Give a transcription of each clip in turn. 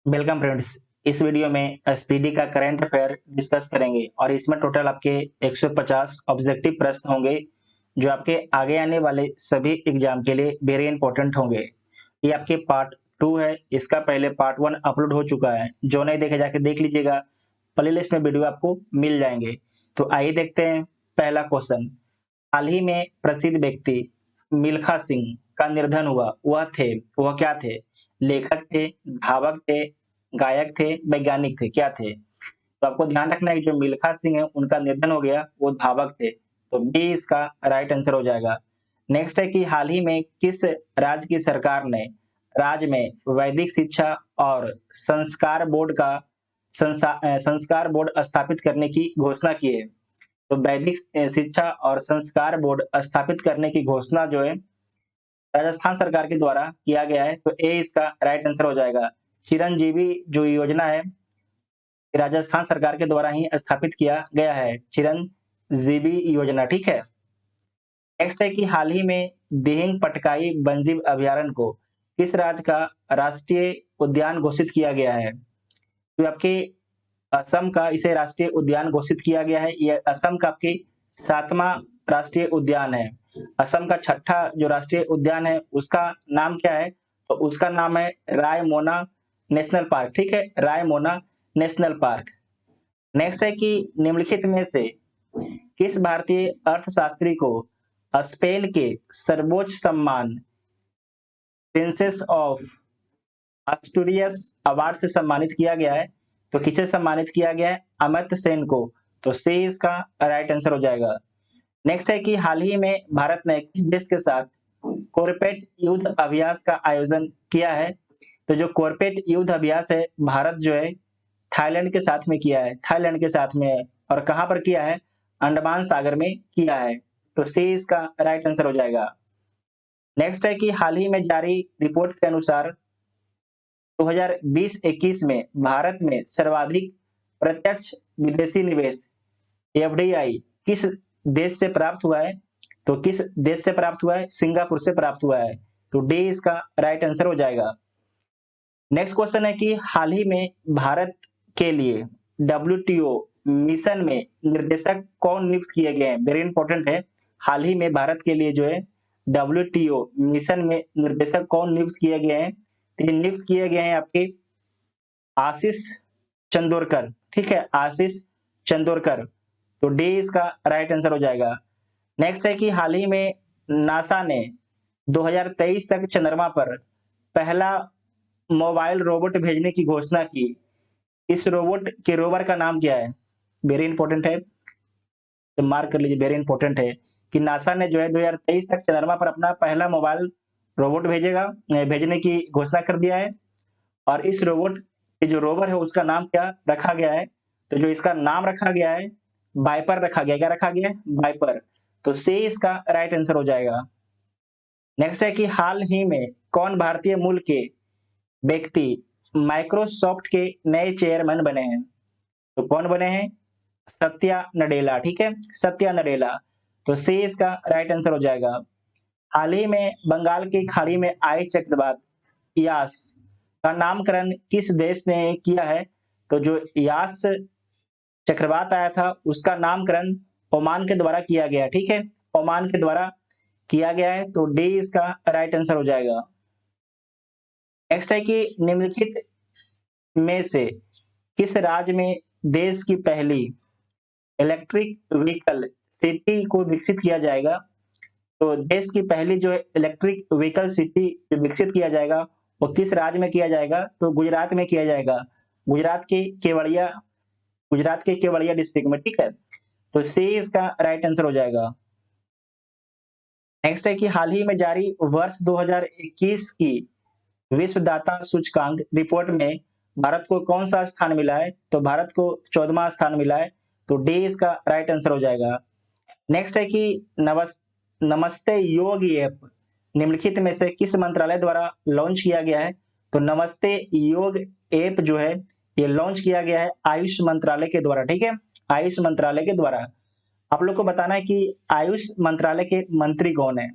Welcome friends. इस video में SPD का करंट अफेयर डिस्कस करेंगे और इसमें टोटल आपके 150 ऑब्जेक्टिव प्रश्न होंगे जो आपके आगे आने वाले सभी एग्जाम के लिए वेरी इंपॉर्टेंट होंगे। ये आपके पार्ट 2 है। इसका पहले पार्ट 1 अपलोड हो चुका है, जो नहीं देखे जाके देख लीजिएगा। प्ले लिस्ट में वीडियो आपको मिल जाएंगे। तो आइए देखते हैं। पहला क्वेश्चन, हाल ही में प्रसिद्ध व्यक्ति मिल्खा सिंह का निधन हुआ। वह क्या थे? लेखक थे, धावक थे, गायक थे, वैज्ञानिक थे, क्या थे? तो आपको ध्यान रखना है कि जो मिल्खा सिंह है उनका निधन हो गया, वो धावक थे। तो बी इसका राइट आंसर हो जाएगा। नेक्स्ट है कि हाल ही में किस राज्य की सरकार ने राज्य में वैदिक शिक्षा और संस्कार बोर्ड का संस्कार बोर्ड स्थापित करने की घोषणा की है। तो वैदिक शिक्षा और संस्कार बोर्ड स्थापित करने की घोषणा जो है राजस्थान सरकार के द्वारा किया गया है। तो ए इसका राइट आंसर हो जाएगा। चिरंजीवी जो योजना है राजस्थान सरकार के द्वारा ही स्थापित किया गया है, चिरंजीवी योजना। ठीक है। नेक्स्ट है कि हाल ही में दिहिंग पटकाई वन्यजीव अभयारण्य को किस राज्य का राष्ट्रीय उद्यान घोषित किया गया है? तो आपके असम का इसे राष्ट्रीय उद्यान घोषित किया गया है। यह असम का आपके 7वां राष्ट्रीय उद्यान है। असम का 6ठा जो राष्ट्रीय उद्यान है उसका नाम क्या है? तो उसका नाम है रायमोना नेशनल पार्क। ठीक है, रायमोना नेशनल पार्क। नेक्स्ट है कि निम्नलिखित में से किस भारतीय अर्थशास्त्री को स्पेन के सर्वोच्च सम्मान प्रिंसेस ऑफ आस्टूरियस अवार्ड से सम्मानित किया गया है? तो किसे सम्मानित किया गया है? अमित सेन को। तो सी इसका राइट आंसर हो जाएगा। नेक्स्ट है कि हाल ही में भारत ने किस देश के साथ कॉर्पोरेट युद्ध अभ्यास का आयोजन किया है? तो जो कॉर्पोरेट युद्ध अभ्यास है भारत जो है थाईलैंड के साथ में किया है। थाईलैंड के साथ में है। और कहां पर किया है? अंडमान सागर में किया है। तो सी इसका राइट आंसर हो जाएगा। नेक्स्ट है कि हाल ही में जारी रिपोर्ट के अनुसार 2020-21 में भारत में सर्वाधिक प्रत्यक्ष विदेशी निवेश एफडीआई किस देश से प्राप्त हुआ है? तो किस देश से प्राप्त हुआ है? सिंगापुर से प्राप्त हुआ है। तो डी इसका राइट आंसर हो जाएगा। नेक्स्ट क्वेश्चन है कि हाल ही में भारत के लिए डब्ल्यूटीओ मिशन में निर्देशक कौन नियुक्त किए गए हैं? वेरी इंपॉर्टेंट है। हाल ही में भारत के लिए जो है डब्ल्यूटीओ मिशन में निर्देशक कौन नियुक्त किए गए हैं? तो ये नियुक्त किए गए हैं आपके आशीष चंदोरकर। ठीक है, आशीष चंदोरकर। तो डी इसका राइट आंसर हो जाएगा। नेक्स्ट है कि हाल ही में नासा ने 2023 तक चंद्रमा पर पहला मोबाइल रोबोट भेजने की घोषणा की। इस रोबोट के रोवर का नाम क्या है? वेरी इंपॉर्टेंट है, तो मार्क कर लीजिए। वेरी इंपॉर्टेंट है कि नासा ने जो है 2023 तक चंद्रमा पर अपना पहला मोबाइल रोबोट भेजने की घोषणा कर दिया है। और इस रोबोट के जो रोवर है उसका नाम क्या रखा गया है? तो जो इसका नाम रखा गया है वाइपर रखा गया। क्या रखा गया है? वाइपर। तो सी इसका राइट आंसर हो जाएगा। नेक्स्ट है कि हाल ही में कौन भारतीय मूल के व्यक्ति माइक्रोसॉफ्ट के नए चेयरमैन बने हैं? तो कौन बने हैं? सत्या नडेला। ठीक है, सत्या नडेला। तो सी इसका राइट आंसर हो जाएगा। हाल ही में बंगाल की खाड़ी में आए चक्रवात यास का नामकरण किस देश ने किया है? तो जो यास चक्रवात आया था उसका नामकरण ओमान के द्वारा किया गया। ठीक है, ओमान के द्वारा किया गया है। तो डी इसका राइट आंसर हो जाएगा। नेक्स्ट है कि निम्नलिखित में से किस राज्य में देश की पहली इलेक्ट्रिक व्हीकल सिटी को विकसित किया जाएगा? तो देश की पहली जो है इलेक्ट्रिक व्हीकल सिटी विकसित किया जाएगा वो किस राज्य में किया जाएगा? तो गुजरात में किया जाएगा। गुजरात के केवड़िया गुजरात के केवड़िया डिस्ट्रिक्ट में। ठीक है, तो सी इसका राइट आंसर हो जाएगा। नेक्स्ट है कि हाल ही में जारी वर्ष 2021 की विश्व दाता सूचकांक रिपोर्ट में भारत को कौन सा स्थान मिला है? तो भारत को 14वां स्थान मिला है। तो डी इसका राइट आंसर हो जाएगा। नेक्स्ट है कि नमस्ते योगी ऐप निम्नलिखित में से किस मंत्रालय द्वारा लॉन्च किया गया है? तो नमस्ते योग ऐप जो है ये लॉन्च किया गया है आयुष मंत्रालय के द्वारा। ठीक है, आयुष मंत्रालय के द्वारा। आप लोग को बताना है कि आयुष मंत्रालय के मंत्री कौन है।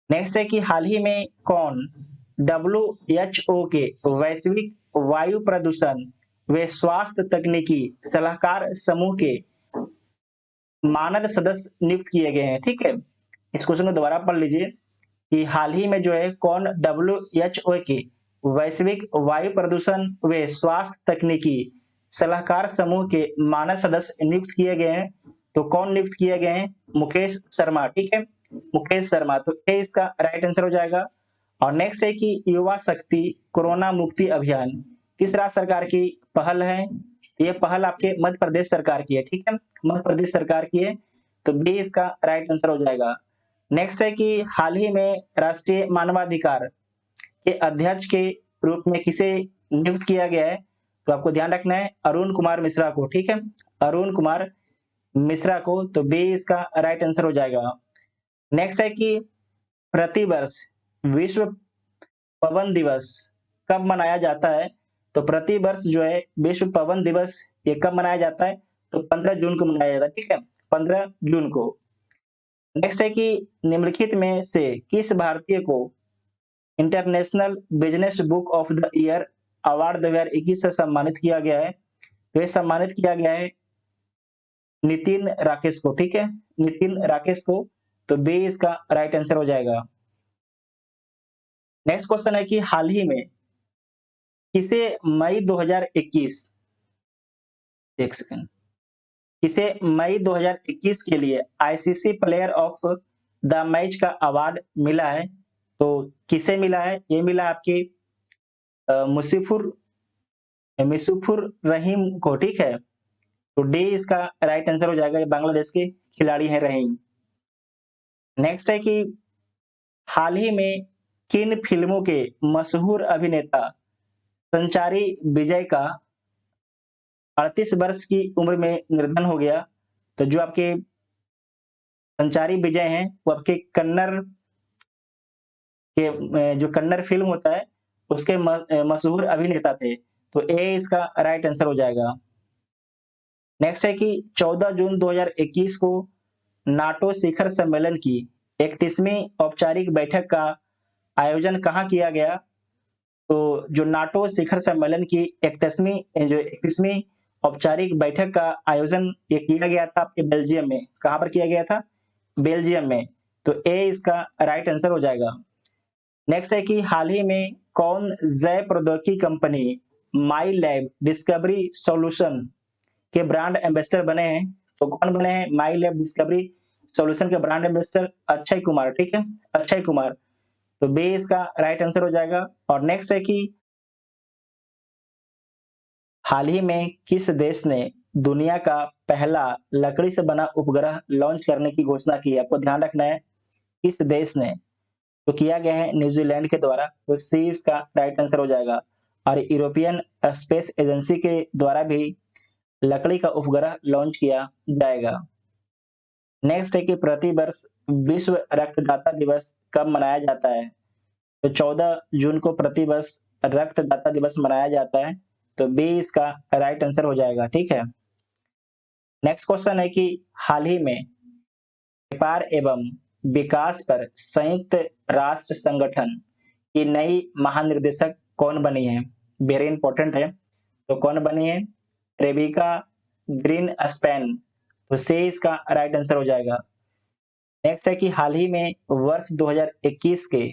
नेक्स्ट है कि हाल ही में कौन WHO के वैश्विक वायु प्रदूषण व स्वास्थ्य तकनीकी सलाहकार समूह के मानद सदस्य नियुक्त किए गए हैं। ठीक है, इस क्वेश्चन को दोबारा पढ़ लीजिए कि हाल ही में जो है कौन WHO के वैश्विक वायु प्रदूषण व स्वास्थ्य तकनीकी सलाहकार समूह के मानद सदस्य नियुक्त किए गए हैं। तो कौन नियुक्त किए गए हैं? मुकेश शर्मा। ठीक है, मुकेश शर्मा, तो ये इसका राइट आंसर हो जाएगा। और नेक्स्ट है कि युवा शक्ति कोरोना मुक्ति अभियान किस राज्य सरकार की पहल है? ये पहल आपके मध्य प्रदेश सरकार की है। ठीक है, मध्य प्रदेश सरकार की है, तो बी इसका राइट आंसर हो जाएगा। नेक्स्ट है कि हाल ही में राष्ट्रीय मानवाधिकार के अध्यक्ष के रूप में किसे नियुक्त किया गया है? तो आपको ध्यान रखना है अरुण कुमार मिश्रा को। ठीक है, अरुण कुमार मिश्रा को, तो बी इसका राइट आंसर हो जाएगा। नेक्स्ट है कि प्रतिवर्ष विश्व पवन दिवस कब मनाया जाता है? तो प्रतिवर्ष जो है विश्व पवन दिवस ये कब मनाया जाता है? तो 15 जून को मनाया जाता है। ठीक है, 15 जून को। नेक्स्ट है कि निम्नलिखित में से किस भारतीय को international business book of the year award 2021 से सम्मानित किया गया है? तो ये सम्मानित किया गया है नितिन राकेश को। ठीक है, नितिन राकेश को, तो बी इसका राइट आंसर हो जाएगा। नेक्स्ट क्वेश्चन है कि हाल ही में किसे मई 2021 एक सेकंड किसे मई 2021 के लिए ICC player of the match का अवार्ड मिला है? तो किसे मिला है? ये मिला आपके मुशीफुर रहीम को। ठीक है, तो डी इसका राइट आंसर हो जाएगा। ये बांग्लादेश के खिलाड़ी हैं रहीम। नेक्स्ट है कि हाल ही में किन फिल्मों के मशहूर अभिनेता संचारी विजय का 38 वर्ष की उम्र में निधन हो गया? तो जो आपके संचारी विजय हैं वो आपके कन्नड़ के जो कन्नड़ फिल्म होता है उसके मशहूर अभिनेता थे, तो ए इसका राइट आंसर हो जाएगा। नेक्स्ट है कि 14 जून 2021 को नाटो शिखर सम्मेलन की 31वीं औपचारिक बैठक का आयोजन कहाँ किया गया? तो जो नाटो शिखर सम्मेलन की 31वीं औपचारिक बैठक का आयोजन ये किया गया था आपके बेल्जियम में। कहाँ पर किया गया था? बेल्जियम में, तो ए इसका राइट आंसर हो जाएगा। नेक्स्ट है कि हाल ही में कौन जैव प्रौद्योगिकी कंपनी माई लैब डिस्कवरी सॉल्यूशन के ब्रांड एम्बेसडर बने हैं? तो कौन बने हैं माई लैब डिस्कवरी सॉल्यूशन के ब्रांड एम्बेसडर? अक्षय कुमार। ठीक है, अक्षय कुमार, तो बी इसका राइट आंसर हो जाएगा। और नेक्स्ट है कि हाल ही में किस देश ने दुनिया का पहला लकड़ी से बना उपग्रह लॉन्च करने की घोषणा की है? आपको ध्यान रखना है किस देश ने, तो किया गया है न्यूजीलैंड के द्वारा, तो सी इसका राइट आंसर हो जाएगा। और यूरोपियन स्पेस एजेंसी के द्वारा भी लकड़ी का उपग्रह लॉन्च किया जाएगा। नेक्स्ट है कि प्रतिवर्ष विश्व रक्तदाता दिवस कब मनाया जाता है? तो 14 जून को प्रतिवर्ष रक्तदाता दिवस मनाया जाता है, तो बी इसका राइट आंसर हो जाएगा। ठीक है, नेक्स्ट क्वेश्चन है कि हाल ही में व्यापार एवं विकास पर संयुक्त राष्ट्र संगठन की नई महानिर्देशक कौन बनी है? वेरी इंपॉर्टेंट है, तो कौन बनी है? रेबिका ग्रीन स्पैन, तो सी इसका राइट आंसर हो जाएगा। नेक्स्ट है कि हाल ही में वर्ष 2021 के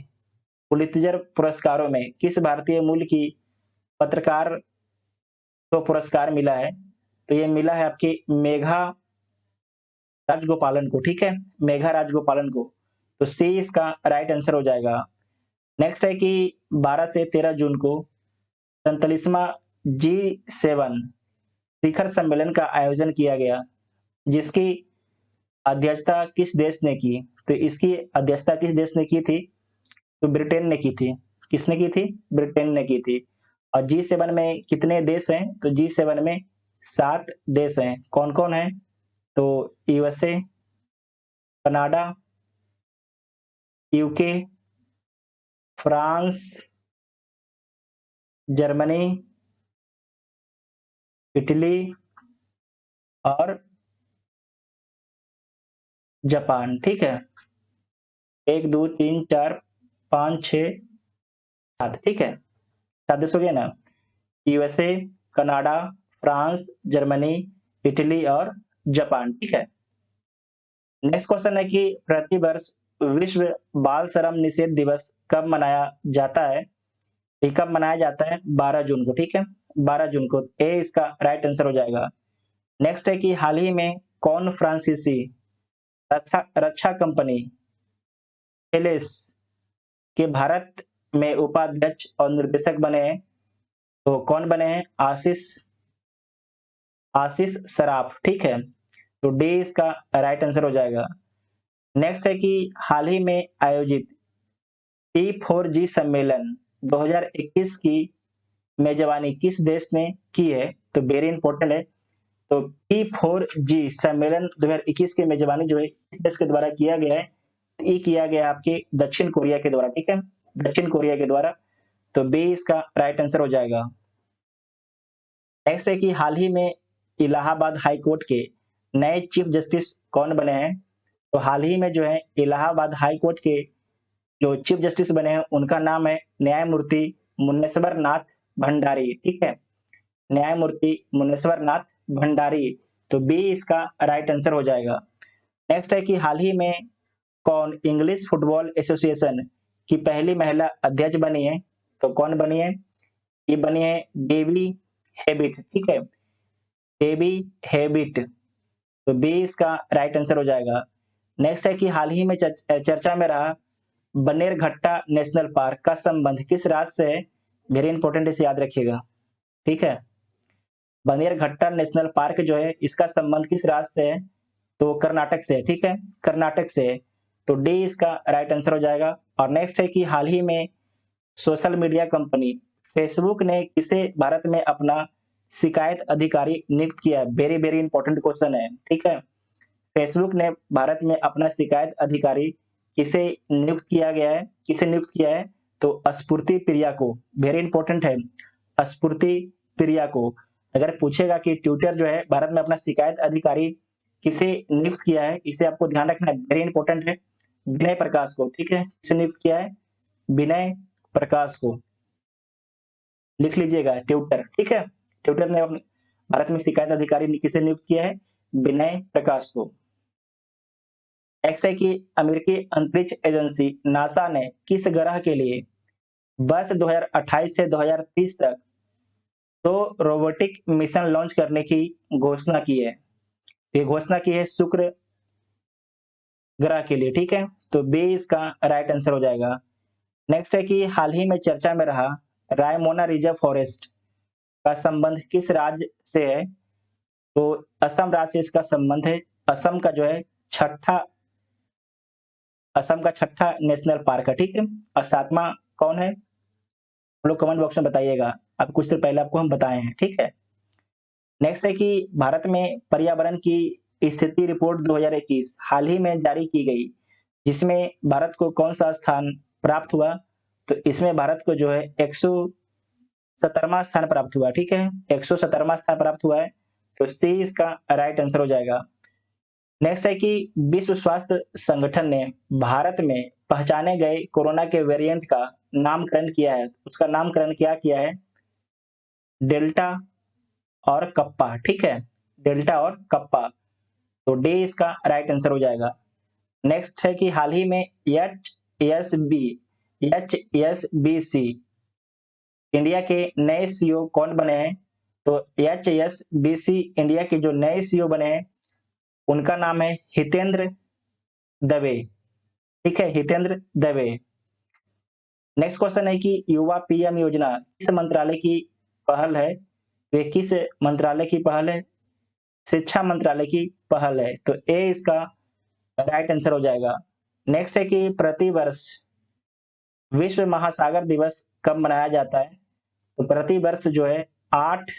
पुलित्जर पुरस्कारों में किस भारतीय मूल की पत्रकार को पुरस्कार मिला है? तो ये मिला है आपकी मेघा राजगोपालन को। ठीक है, मेघा राजगोपालन को, तो सी इसका राइट आंसर हो जाएगा। नेक्स्ट है कि 12 से 13 जून को 47वां G7 शिखर सम्मेलन का आयोजन किया गया, जिसकी अध्यक्षता किस देश ने की? तो इसकी अध्यक्षता किस देश ने की थी? तो ब्रिटेन ने की थी। किसने की थी? ब्रिटेन ने की थी। और G7 में कितने देश हैं? तो G7 में 7 देश हैं। कौन कौन है? तो USA, Canada, UK, France, Germany, Italy और जापान। ठीक है, 1 2 3 4 5 6 7, ठीक है, 7 देश हो गया ना। USA, Canada, France, Germany, Italy और जापान। ठीक है। नेक्स्ट क्वेश्चन है कि प्रति वर्ष विश्व बाल श्रम निषेध दिवस कब मनाया जाता है? ये कब मनाया जाता है? 12 जून को। ठीक है, 12 जून को। ए इसका राइट आंसर हो जाएगा। नेक्स्ट है कि हाल ही में कौन फ्रांसीसी रक्षा रक्षा कंपनी थेलेस के भारत में उपाध्यक्ष और निर्देशक बने हैं? तो कौन बने हैं? आशीष आशीष सराफ। ठीक है, तो डी इसका राइट आंसर हो जाएगा। नेक्स्ट है कि हाल ही में आयोजित P4G सम्मेलन 2021 की मेजबानी किस देश ने की है? तो वेरी इंपॉर्टेंट है। तो P4G सम्मेलन 2021 की मेजबानी जो है इस देश के द्वारा किया गया है। तो ये किया गया आपके दक्षिण कोरिया के द्वारा। ठीक है, दक्षिण कोरिया के द्वारा। तो बी इसका राइट आंसर हो जाएगा। नेक्स्ट है कि हाल ही में इलाहाबाद हाई कोर्ट के नए चीफ जस्टिस कौन बने हैं? तो हाल ही में जो है इलाहाबाद हाई कोर्ट के जो चीफ जस्टिस बने हैं उनका नाम है न्यायमूर्ति मुनेश्वर नाथ भंडारी। ठीक है, न्यायमूर्ति मुनेश्वर नाथ भंडारी। तो बी इसका राइट आंसर हो जाएगा। नेक्स्ट है कि हाल ही में कौन इंग्लिश फुटबॉल एसोसिएशन की पहली महिला अध्यक्ष बनी है? तो कौन बनी है? ये बनी है डेवी हेबिट। ठीक है, डेवी हेबिट। तो बी इसका राइट आंसर हो जाएगा। नेक्स्ट है कि हाल ही में चर्चा में रहा बनेरघट्टा नेशनल पार्क का संबंध किस राज्य से है? वेरी इंपॉर्टेंट, इसे याद रखिएगा। ठीक है, बनेरघट्टा नेशनल पार्क जो है इसका संबंध किस राज्य से है? तो कर्नाटक से। ठीक है, कर्नाटक से। तो डी इसका राइट आंसर हो जाएगा। और नेक्स्ट है कि हाल ही में सोशल मीडिया कंपनी फेसबुक ने किसे भारत में अपना शिकायत अधिकारी नियुक्त किया है? वेरी वेरी इंपॉर्टेंट क्वेश्चन है। ठीक है, फेसबुक ने भारत में अपना शिकायत अधिकारी किसे नियुक्त किया गया है? किसे नियुक्त किया है? तो स्फूर्ति प्रिया को। वेरी इंपॉर्टेंट है, स्फूर्ति प्रिया को। अगर पूछेगा कि ट्विटर जो है भारत में अपना शिकायत अधिकारी किसे नियुक्त किया है, इसे आपको ध्यान रखना है, वेरी इंपॉर्टेंट है। विनय प्रकाश को। ठीक है, किसे नियुक्त किया है? विनय प्रकाश को लिख लीजिएगा, ट्विटर। ठीक है, ट्विटर ने अपने भारत में शिकायत अधिकारी किसे नियुक्त किया है? विनय प्रकाश को। नेक्स्ट है कि अमेरिकी अंतरिक्ष एजेंसी नासा ने किस ग्रह के लिए वर्ष 2028 से 2030 तक 2 रोबोटिक मिशन लॉन्च करने की घोषणा की है? ये घोषणा की है शुक्र ग्रह के लिए। ठीक है, तो बी इसका राइट आंसर हो जाएगा। नेक्स्ट है कि हाल ही में चर्चा में रहा रायमोना रिजर्व फॉरेस्ट का संबंध किस राज्य से है? तो असम राज्य से इसका संबंध है। असम का जो है असम का छठा नेशनल पार्क है। ठीक है, और 7वां कौन है? हम लोग कमेंट बॉक्स में बताइएगा। अब कुछ देर पहले आपको हम बताए हैं। ठीक है, नेक्स्ट है कि भारत में पर्यावरण की स्थिति रिपोर्ट 2021 हाल ही में जारी की गई, जिसमें भारत को कौन सा स्थान प्राप्त हुआ? तो इसमें भारत को जो है 117वां स्थान प्राप्त हुआ। ठीक है, 117वां स्थान प्राप्त हुआ है। तो सी इसका राइट आंसर हो जाएगा। नेक्स्ट है कि विश्व स्वास्थ्य संगठन ने भारत में पहचाने गए कोरोना के वेरिएंट का नामकरण किया है। उसका नामकरण क्या किया है? डेल्टा और कप्पा। ठीक है, डेल्टा और कप्पा। तो डी इसका राइट आंसर हो जाएगा। नेक्स्ट है कि हाल ही में HSBC इंडिया के नए सीईओ कौन बने हैं? तो HSBC इंडिया के जो नए सीईओ बने हैं उनका नाम है हितेंद्र दवे। ठीक है, हितेंद्र दवे। नेक्स्ट क्वेश्चन है कि युवा पीएम योजना किस मंत्रालय की पहल है? वे किस मंत्रालय की पहल है? शिक्षा मंत्रालय की पहल है। तो ए इसका राइट आंसर हो जाएगा। नेक्स्ट है कि प्रतिवर्ष विश्व महासागर दिवस कब मनाया जाता है? तो प्रतिवर्ष जो है 8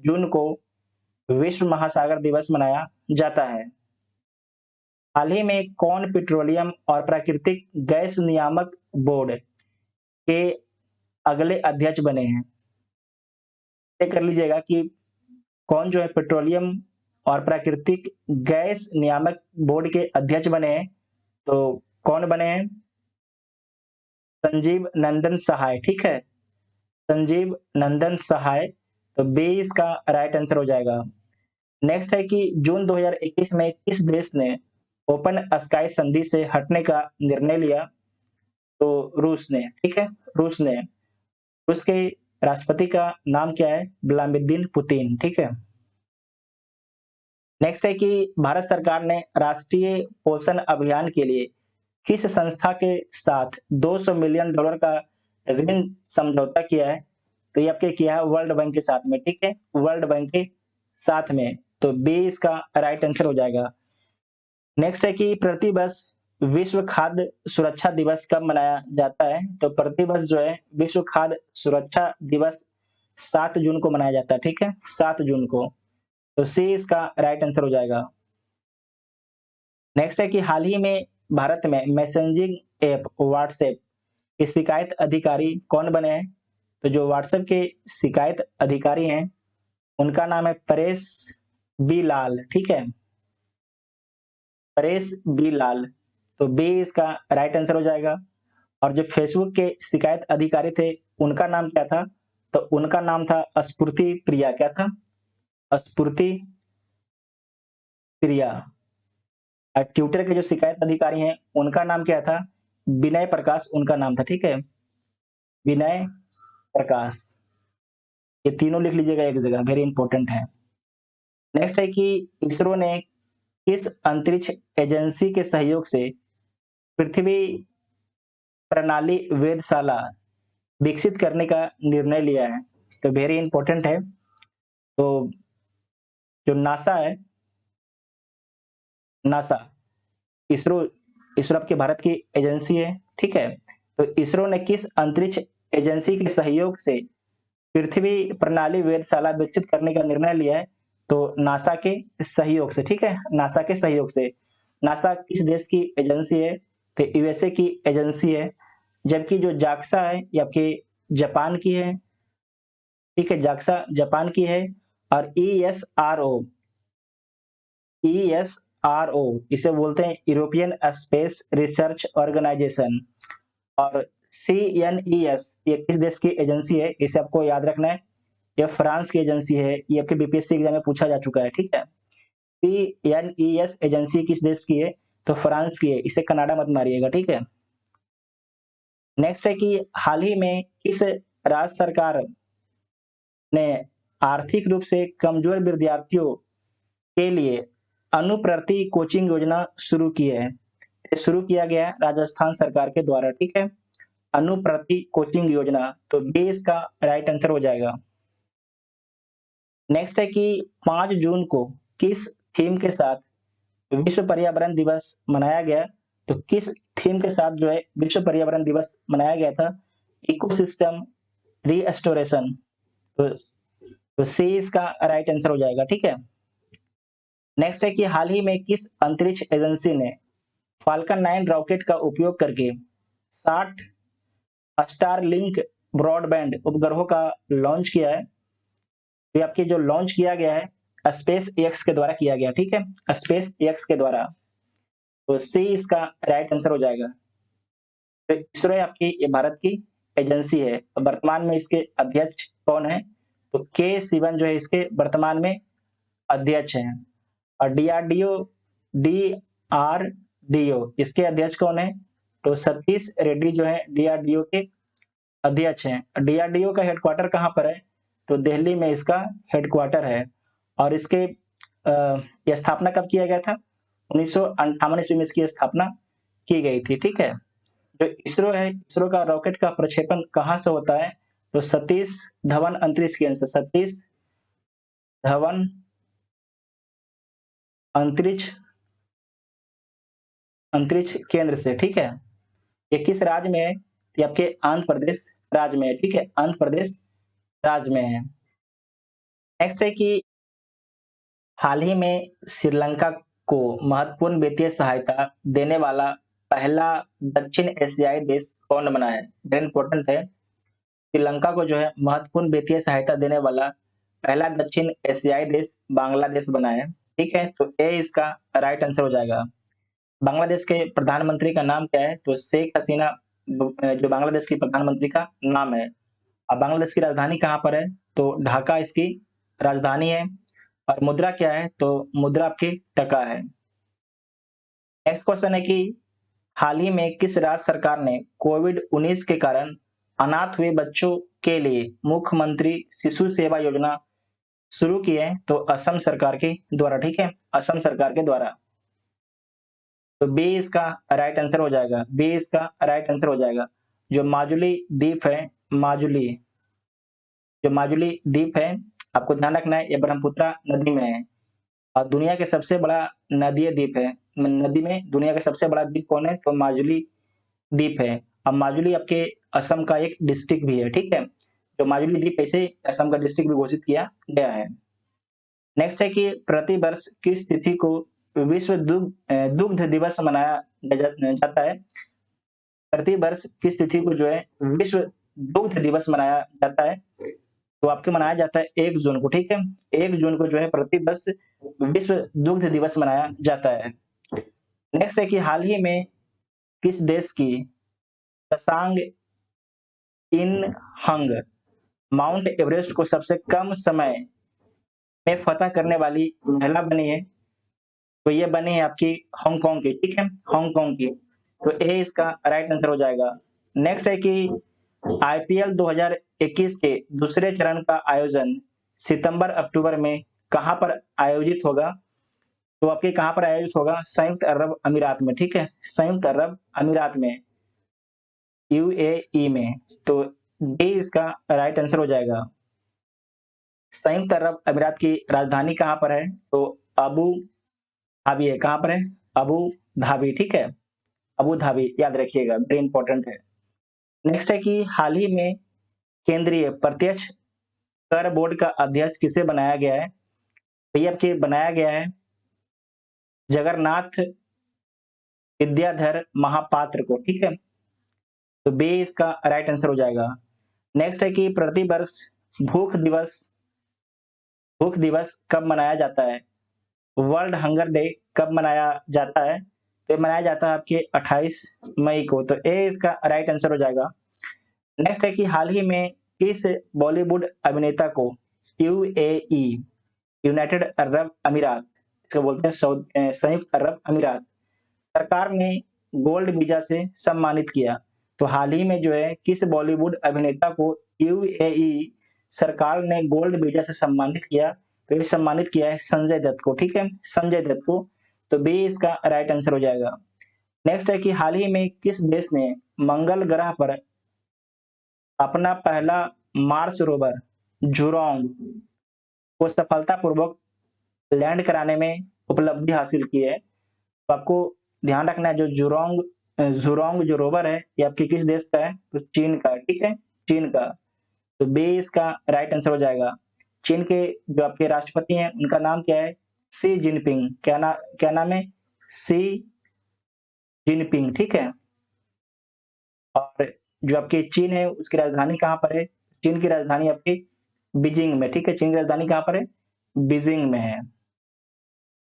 जून को विश्व महासागर दिवस मनाया जाता है। हाल ही में कौन पेट्रोलियम और प्राकृतिक गैस नियामक बोर्ड के अगले अध्यक्ष बने हैं? कर लीजिएगा कि कौन जो है पेट्रोलियम और प्राकृतिक गैस नियामक बोर्ड के अध्यक्ष बने हैं? तो कौन बने हैं? संजीव नंदन सहाय। ठीक है, संजीव नंदन सहाय तो बी इसका राइट आंसर हो जाएगा। नेक्स्ट है कि जून 2021 में किस देश ने ओपन स्काई संधि से हटने का निर्णय लिया? तो रूस ने, ठीक है, रूस ने। रूस के राष्ट्रपति का नाम क्या है? व्लादिमीर पुतिन, ठीक है। नेक्स्ट है कि भारत सरकार ने राष्ट्रीय पोषण अभियान के लिए किस संस्था के साथ $200 मिलियन का ऋण समझौता किया है? तो ये आपके किया है वर्ल्ड बैंक के साथ में, ठीक है, वर्ल्ड बैंक के साथ में। तो बी इसका राइट आंसर हो जाएगा। नेक्स्ट है कि प्रतिवर्ष विश्व खाद्य सुरक्षा दिवस कब मनाया जाता है? तो प्रतिवर्ष जो है विश्व खाद्य सुरक्षा दिवस 7 जून को मनाया जाता है, ठीक है, 7 जून को। तो सी इसका राइट आंसर हो जाएगा। नेक्स्ट है कि हाल ही में भारत में मैसेजिंग ऐप व्हाट्सएप के शिकायत अधिकारी कौन बने हैं? तो जो व्हाट्सएप के शिकायत अधिकारी हैं उनका नाम है परेश बी लाल, ठीक है, परेश बी लाल। तो बी इसका राइट आंसर हो जाएगा। और जो फेसबुक के शिकायत अधिकारी थे उनका नाम क्या था? तो उनका नाम था स्फूर्ति प्रिया। क्या था? स्फूर्ति प्रिया। और ट्विटर के जो शिकायत अधिकारी हैं उनका नाम क्या था? विनय प्रकाश उनका नाम था, ठीक है, विनय प्रकाश। ये तीनों लिख लीजिएगा एक जगह, वेरी इंपॉर्टेंट है। नेक्स्ट है कि इसरो ने किस अंतरिक्ष एजेंसी के सहयोग से पृथ्वी प्रणाली वेधशाला विकसित करने का निर्णय लिया है? तो वेरी इंपॉर्टेंट है। तो जो नासा है, नासा, इसरो, इसरो आपके भारत की एजेंसी है, ठीक है। तो इसरो ने किस अंतरिक्ष एजेंसी के सहयोग से पृथ्वी प्रणाली वेधशाला विकसित करने का निर्णय लिया है? तो नासा के सहयोग से, ठीक है, नासा के सहयोग से। नासा किस देश की एजेंसी है? तो यूएसए की एजेंसी है। जबकि जो जाक्सा है ये आपके जापान की है, ठीक है, जाक्सा जापान की है। और ईएसआरओ इसे बोलते हैं यूरोपियन स्पेस रिसर्च ऑर्गेनाइजेशन। और सीएनईएस ये किस देश की एजेंसी है? इसे आपको याद रखना है, ये फ्रांस की एजेंसी है। ये आपके बीपीएससी एग्जाम में पूछा जा चुका है, ठीक है। सीएनईएस एजेंसी किस देश की है? तो फ्रांस की है। इसे कनाडा मत मारिएगा, ठीक है। नेक्स्ट है कि हाल ही में किस राज्य सरकार ने आर्थिक रूप से कमजोर विद्यार्थियों के लिए अनुप्रति कोचिंग योजना शुरू की है? शुरू किया गया है राजस्थान सरकार के द्वारा, ठीक है, अनुप्रति कोचिंग योजना। तो बी इसका राइट आंसर हो जाएगा। नेक्स्ट है कि 5 जून को किस थीम के साथ विश्व पर्यावरण दिवस मनाया गया? तो किस थीम के साथ जो है विश्व पर्यावरण दिवस मनाया गया था? Ecosystem restoration. तो सी इसका राइट आंसर हो जाएगा, ठीक है। नेक्स्ट है कि हाल ही में किस अंतरिक्ष एजेंसी ने फाल्कन 9 रॉकेट का उपयोग करके 60 स्टारलिंक ब्रॉडबैंड उपग्रहों का लॉन्च किया है? तो आपके जो लॉन्च किया गया है स्पेस एक्स के द्वारा किया गया, ठीक है, स्पेस एक्स के द्वारा। तो सी इसका राइट आंसर हो जाएगा। तो इसरो आपकी ये भारत की एजेंसी है। वर्तमान में इसके अध्यक्ष कौन है? तो के सिवन जो है इसके वर्तमान में अध्यक्ष हैं। और डीआरडीओ इसके अध्यक्ष कौन है? तो सतीश रेड्डी जो है डीआरडीओ के अध्यक्ष हैं। डीआरडीओ का हेडक्वार्टर कहाँ पर है? तो दिल्ली में इसका हेडक्वार्टर है। और इसके यह स्थापना कब किया गया था? 1958 ईस्वी में इसकी स्थापना की गई थी, ठीक है। जो इसरो है, इसरो का रॉकेट का प्रक्षेपण कहाँ से होता है? तो सतीश धवन अंतरिक्ष केंद्र से, सतीश धवन अंतरिक्ष अंतरिक्ष केंद्र से, ठीक है। ये किस राज्य में है? ये आपके आंध्र प्रदेश राज्य में है, ठीक है, आंध्र प्रदेश राज्य में है। नेक्स्ट है कि हाल ही में श्रीलंका को महत्वपूर्ण वित्तीय सहायता देने वाला पहला दक्षिण एशियाई देश कौन बना है? वेरी इंपॉर्टेंट है। श्रीलंका को जो है महत्वपूर्ण वित्तीय सहायता देने वाला पहला दक्षिण एशियाई देश बांग्लादेश बना है, ठीक है। तो ए इसका राइट आंसर हो जाएगा। बांग्लादेश के प्रधानमंत्री का नाम क्या है? तो शेख हसीना जो बांग्लादेश की प्रधानमंत्री का नाम है। अब बांग्लादेश की राजधानी कहाँ पर है? तो ढाका इसकी राजधानी है। और मुद्रा क्या है? तो मुद्रा आपकी टका है। नेक्स्ट क्वेश्चन है कि हाल ही में किस राज्य सरकार ने कोविड-19 के कारण अनाथ हुए बच्चों के लिए मुख्यमंत्री शिशु सेवा योजना शुरू की है? तो असम सरकार के द्वारा, ठीक है, असम सरकार के द्वारा। तो बी इसका राइट आंसर हो जाएगा, बी इसका राइट आंसर हो जाएगा। जो माजुली द्वीप है, माजुली, जो माजुली द्वीप है, आपको ध्यान रखना है, ये ब्रह्मपुत्र नदी में है और दुनिया के सबसे बड़ा नदीय द्वीप है। नदी में दुनिया का सबसे बड़ा द्वीप कौन है? तो माजुली द्वीप है। अब माजुली आपके असम का एक डिस्ट्रिक्ट भी है, ठीक है। तो माजुली द्वीप ऐसे असम का डिस्ट्रिक्ट भी घोषित किया गया है। नेक्स्ट है कि प्रति वर्ष किस तिथि को विश्व दुग्ध दिवस मनाया जाता है? प्रति वर्ष किस तिथि को जो है विश्व दुग्ध दिवस मनाया जाता है? तो आपके मनाया जाता है 1 जून को, ठीक है। 1 जून को जो है प्रति वर्ष विश्व दुग्ध दिवस मनाया जाता है। नेक्स्ट है कि हाल ही में किस देश की त्सांग इन हंग माउंट एवरेस्ट को सबसे कम समय में फतह करने वाली महिला बनी है? तो ये बनी है आपकी हांगकांग की, ठीक है, हांगकांग की। तो ए इसका राइट आंसर हो जाएगा। नेक्स्ट है कि आईपीएल 2021 के दूसरे चरण का आयोजन सितंबर अक्टूबर में कहां पर आयोजित होगा? तो आपके कहां पर आयोजित होगा? संयुक्त अरब अमीरात में, ठीक है, संयुक्त अरब अमीरात में, यूएई में। तो डी इसका राइट आंसर हो जाएगा। संयुक्त अरब अमीरात की राजधानी कहां पर है? तो अबू धाबी है। कहां पर है? अबू धाबी, ठीक है, अबू धाबी, याद रखिएगा, वेरी इंपॉर्टेंट है। नेक्स्ट है कि हाल ही में केंद्रीय प्रत्यक्ष कर बोर्ड का अध्यक्ष किसे बनाया गया है? तो ये आपके बनाया गया है जगन्नाथ विद्याधर महापात्र को, ठीक है। तो बी इसका राइट आंसर हो जाएगा। नेक्स्ट है कि प्रति वर्ष भूख दिवस कब मनाया जाता है? वर्ल्ड हंगर डे कब मनाया जाता है? तो ये मनाया जाता है आपके 28 मई को। तो ए इसका राइट आंसर हो जाएगा। नेक्स्ट है कि हाल ही में किस बॉलीवुड अभिनेता को यूएई, यूनाइटेड अरब अमीरात, इसको बोलते हैं संयुक्त अरब अमीरात, सरकार ने गोल्ड वीजा से सम्मानित किया? तो हाल ही में जो है किस बॉलीवुड अभिनेता को यूएई सरकार ने गोल्ड वीजा से सम्मानित किया? तो ये सम्मानित किया है संजय दत्त को, ठीक है, संजय दत्त को। तो बी इसका राइट आंसर हो जाएगा। नेक्स्ट है कि हाल ही में किस देश ने मंगल ग्रह पर अपना पहला मार्स रोवर जुरोंग को सफलतापूर्वक लैंड कराने में उपलब्धि हासिल की है? तो आपको ध्यान रखना है, जो जुरोंग जो रोवर है ये आपके किस देश का है? तो चीन का, ठीक है, चीन का। तो बी इसका राइट आंसर हो जाएगा। चीन के जो आपके राष्ट्रपति हैं उनका नाम क्या है? Xi Jinping. क्या नाम है? शी जिनपिंग, ठीक है। और जो आपकी चीन है उसकी राजधानी कहां पर है? चीन की राजधानी आपकी बीजिंग में, ठीक है, चीन की राजधानी कहां पर है? बीजिंग में है।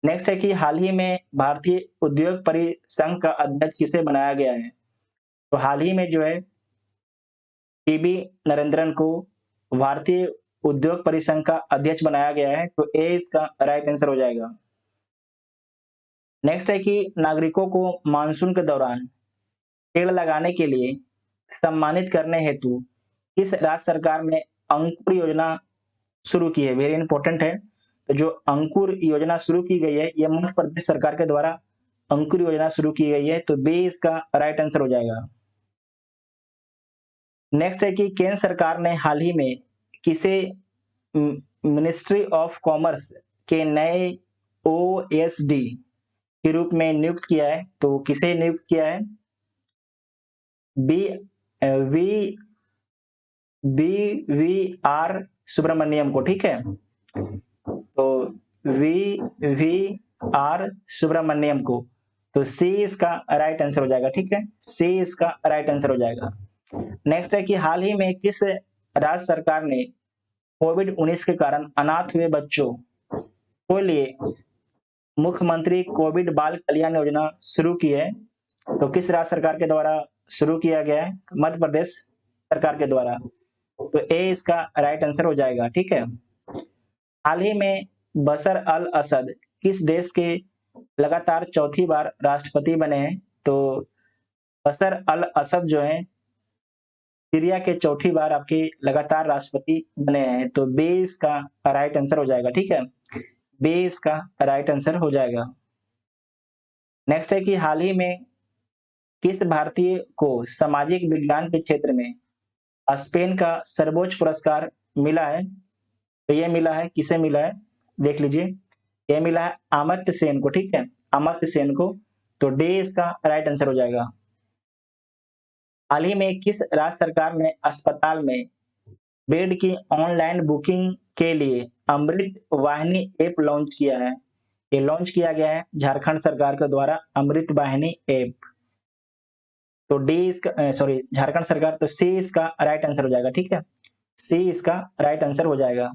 नेक्स्ट है कि हाल ही में भारतीय उद्योग परिसंघ का अध्यक्ष किसे बनाया गया है? तो हाल ही में जो है टीबी नरेंद्रन को भारतीय उद्योग परिसंघ का अध्यक्ष बनाया गया है। तो ए इसका राइट आंसर हो जाएगा। नेक्स्ट है कि नागरिकों को मानसून के दौरान पेड़ लगाने के लिए सम्मानित करने हेतु किस राज्य सरकार ने अंकुर योजना शुरू की है? वेरी इंपॉर्टेंट है। तो जो अंकुर योजना शुरू की गई है, यह मध्य प्रदेश सरकार के द्वारा अंकुर योजना शुरू की गई है। तो बी इसका राइट आंसर हो जाएगा। नेक्स्ट है कि केंद्र सरकार ने हाल ही में किसे मिनिस्ट्री ऑफ कॉमर्स के नए ओएसडी के रूप में नियुक्त किया है? तो किसे नियुक्त किया है? B V V R Subrahmanyam को, ठीक है। तो वी आर सुब्रमण्यम को। तो सी इसका राइट आंसर हो जाएगा, ठीक है, सी इसका राइट आंसर हो जाएगा। नेक्स्ट है कि हाल ही में किस राज्य सरकार ने कोविड-19 के कारण अनाथ हुए बच्चों के लिए मुख्यमंत्री कोविड बाल कल्याण योजना शुरू की है? तो किस राज्य सरकार के द्वारा शुरू किया गया है? मध्य प्रदेश सरकार के द्वारा। तो ए इसका राइट आंसर हो जाएगा। ठीक है। हाल ही में बशर अल असद किस देश के लगातार चौथी बार राष्ट्रपति बने हैं? तो बशर अल असद जो है सीरिया के चौथी बार आपके लगातार राष्ट्रपति बने हैं। तो बी इसका राइट आंसर हो जाएगा। ठीक है, बी इसका राइट आंसर हो जाएगा। नेक्स्ट है कि हाल ही में किस भारतीय को सामाजिक विज्ञान के क्षेत्र में स्पेन का सर्वोच्च पुरस्कार मिला है? तो ये मिला है, किसे मिला है देख लीजिए, ये मिला है अमर्त्य सेन को। ठीक है, अमर्त्य सेन को। तो डी इसका राइट आंसर हो जाएगा। हाल ही में किस राज्य सरकार ने अस्पताल में बेड की ऑनलाइन बुकिंग के लिए अमृत वाहिनी ऐप लॉन्च किया है? ये लॉन्च किया गया है झारखंड सरकार के द्वारा अमृत वाहिनी ऐप। तो डी इसका सॉरी झारखंड सरकार, तो सी इसका राइट आंसर हो जाएगा। ठीक है, सी इसका राइट आंसर हो जाएगा।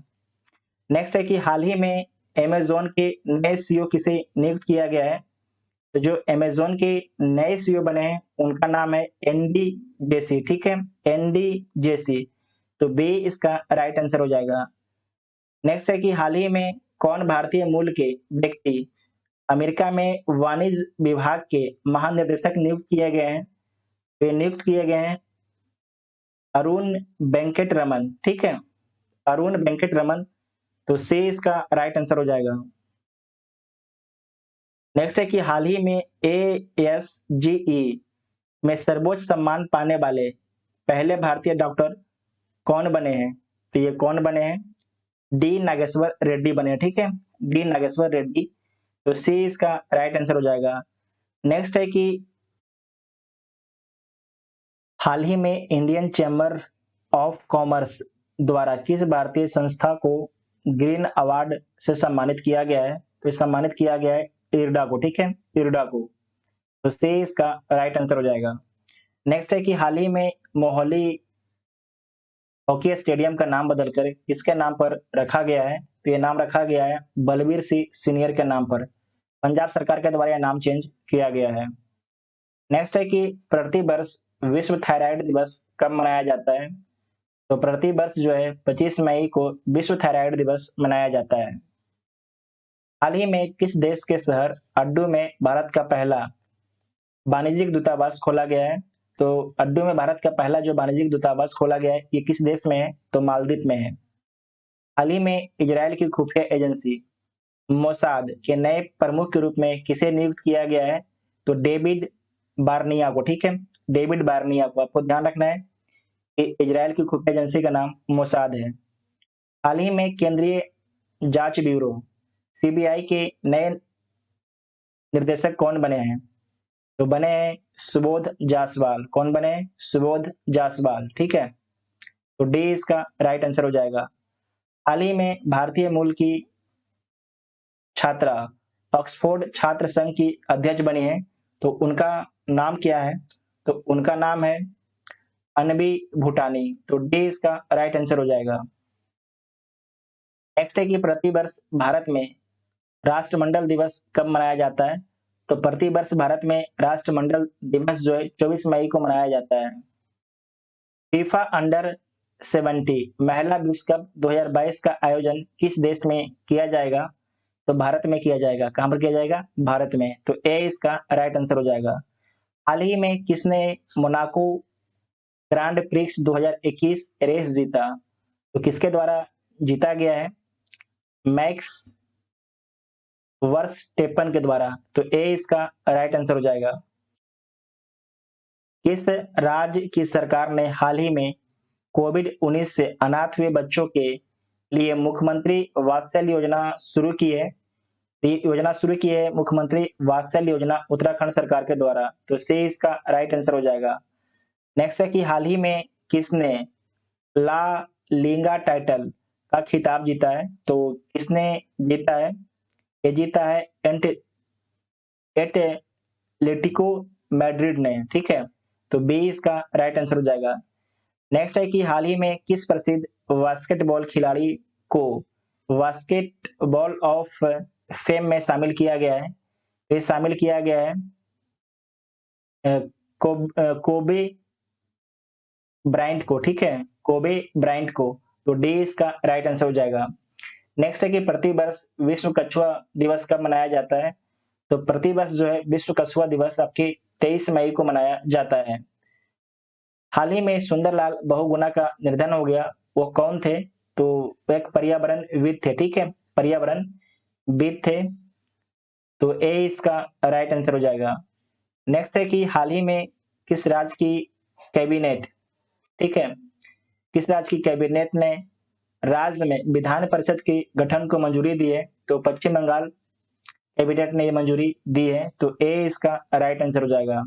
नेक्स्ट है कि हाल ही में अमेजोन के नए सीईओ किसे नियुक्त किया गया है? तो जो अमेजोन के नए सीईओ बने हैं उनका नाम है एनडी जेसी। ठीक है, एनडी जेसी। तो बी इसका राइट आंसर हो जाएगा। नेक्स्ट है कि हाल ही में कौन भारतीय मूल के व्यक्ति अमेरिका में वाणिज्य विभाग के महानिदेशक नियुक्त किए गए हैं? वे नियुक्त किए गए हैं अरुण वेंकट रमन। ठीक है, अरुण वेंकट रमन। तो सी इसका राइट आंसर हो जाएगा। नेक्स्ट है कि हाल ही में एएसजीई में सर्वोच्च सम्मान पाने वाले पहले भारतीय डॉक्टर कौन बने हैं? तो ये कौन बने हैं? डी नागेश्वर रेड्डी बने हैं। ठीक है, डी नागेश्वर रेड्डी। तो सी इसका राइट आंसर हो जाएगा। नेक्स्ट है कि हाल ही में इंडियन चैम्बर ऑफ कॉमर्स द्वारा किस भारतीय संस्था को ग्रीन अवार्ड से सम्मानित किया गया है? तो सम्मानित किया गया है इरडा को। ठीक है, इरडा को। तो सी इसका राइट आंसर हो जाएगा। नेक्स्ट है कि हाल ही में मोहाली हॉकी स्टेडियम का नाम बदलकर किसके नाम पर रखा गया है? तो ये नाम रखा गया है बलबीर सिंह सीनियर के नाम पर। पंजाब सरकार के द्वारा यह नाम चेंज किया गया है। नेक्स्ट है कि प्रति वर्ष विश्व थायराइड दिवस कब मनाया जाता है? तो प्रति वर्ष जो है 25 मई को विश्व थायराइड दिवस मनाया जाता है। हाल ही में किस देश के शहर अड्डू में भारत का पहला वाणिज्यिक दूतावास खोला गया है? तो अड्डू में भारत का पहला जो वाणिज्यिक दूतावास खोला गया है ये किस देश में है? तो मालदीव में है। हाल ही में इजराइल की खुफिया एजेंसी मोसाद के नए प्रमुख के रूप में किसे नियुक्त किया गया है? तो डेविड बार्निया को। ठीक है, डेविड बार्निया को। आपको ध्यान रखना है कि इजराइल की खुफिया एजेंसी का नाम मोसाद है। हाल ही में केंद्रीय जांच ब्यूरो सीबीआई के नए निर्देशक कौन बने हैं? तो बने हैं सुबोध जायसवाल। कौन बने हैं? सुबोध जायसवाल। ठीक है, तो डी इसका राइट आंसर हो जाएगा। हाल ही में भारतीय मूल की छात्रा ऑक्सफोर्ड छात्र संघ की अध्यक्ष बनी है, तो उनका नाम क्या है? तो उनका नाम है अनबी भूटानी। तो डी इसका राइट आंसर हो जाएगा। नेक्स्ट है कि प्रतिवर्ष भारत में राष्ट्रमंडल दिवस कब मनाया जाता है? तो प्रतिवर्ष भारत में राष्ट्रमंडल दिवस जो है 24 मई को मनाया जाता है। फीफा अंडर 70 महिला विश्व कप 2022 का आयोजन किस देश में किया जाएगा? तो भारत में किया जाएगा। कहां पर किया जाएगा? भारत में। तो ए इसका राइट आंसर हो जाएगा। हाल ही में किसने मोनाको ग्रांड प्रिक्स 2021 रेस जीता? तो किसके द्वारा जीता गया है? मैक्स वर्स्टेपन के द्वारा। तो ए इसका राइट आंसर हो जाएगा। किस राज्य की सरकार ने हाल ही में कोविड-19 से अनाथ हुए बच्चों के लिए मुख्यमंत्री वात्सल्य योजना शुरू की है? ये योजना शुरू की है मुख्यमंत्री वात्सल्य योजना उत्तराखंड सरकार के द्वारा। तो सी इसका राइट आंसर हो जाएगा। नेक्स्ट है कि हाल ही में किसने ला लीगा टाइटल का खिताब जीता है? तो किसने जीता है? ये जीता है एटलेटिको मैड्रिड ने। ठीक है, तो बी इसका राइट आंसर हो जाएगा। नेक्स्ट है कि हाल ही में किस प्रसिद्ध बास्केटबॉल खिलाड़ी को बास्केटबॉल ऑफ फेम में शामिल किया गया है? ये शामिल किया गया है कोबे ब्रायंट को। ठीक है, कोबे ब्रायंट को, तो डी इसका राइट आंसर हो जाएगा। नेक्स्ट है कि प्रतिवर्ष विश्व कछुआ दिवस कब मनाया जाता है, तो प्रतिवर्ष जो है विश्व कछुआ दिवस आपके 23 मई को मनाया जाता है। हाल ही में सुंदरलाल बहुगुणा का निधन हो गया, वो कौन थे, तो वो एक पर्यावरणविद थे, ठीक है, पर्यावरणविद थे, तो ए इसका राइट आंसर हो जाएगा। नेक्स्ट है कि हाल ही में किस राज्य की कैबिनेट, ठीक है, किस राज्य की कैबिनेट ने राज्य में विधान परिषद के गठन को मंजूरी दी है, तो पश्चिम बंगाल कैबिनेट ने ये मंजूरी दी है, तो ए इसका राइट आंसर हो जाएगा।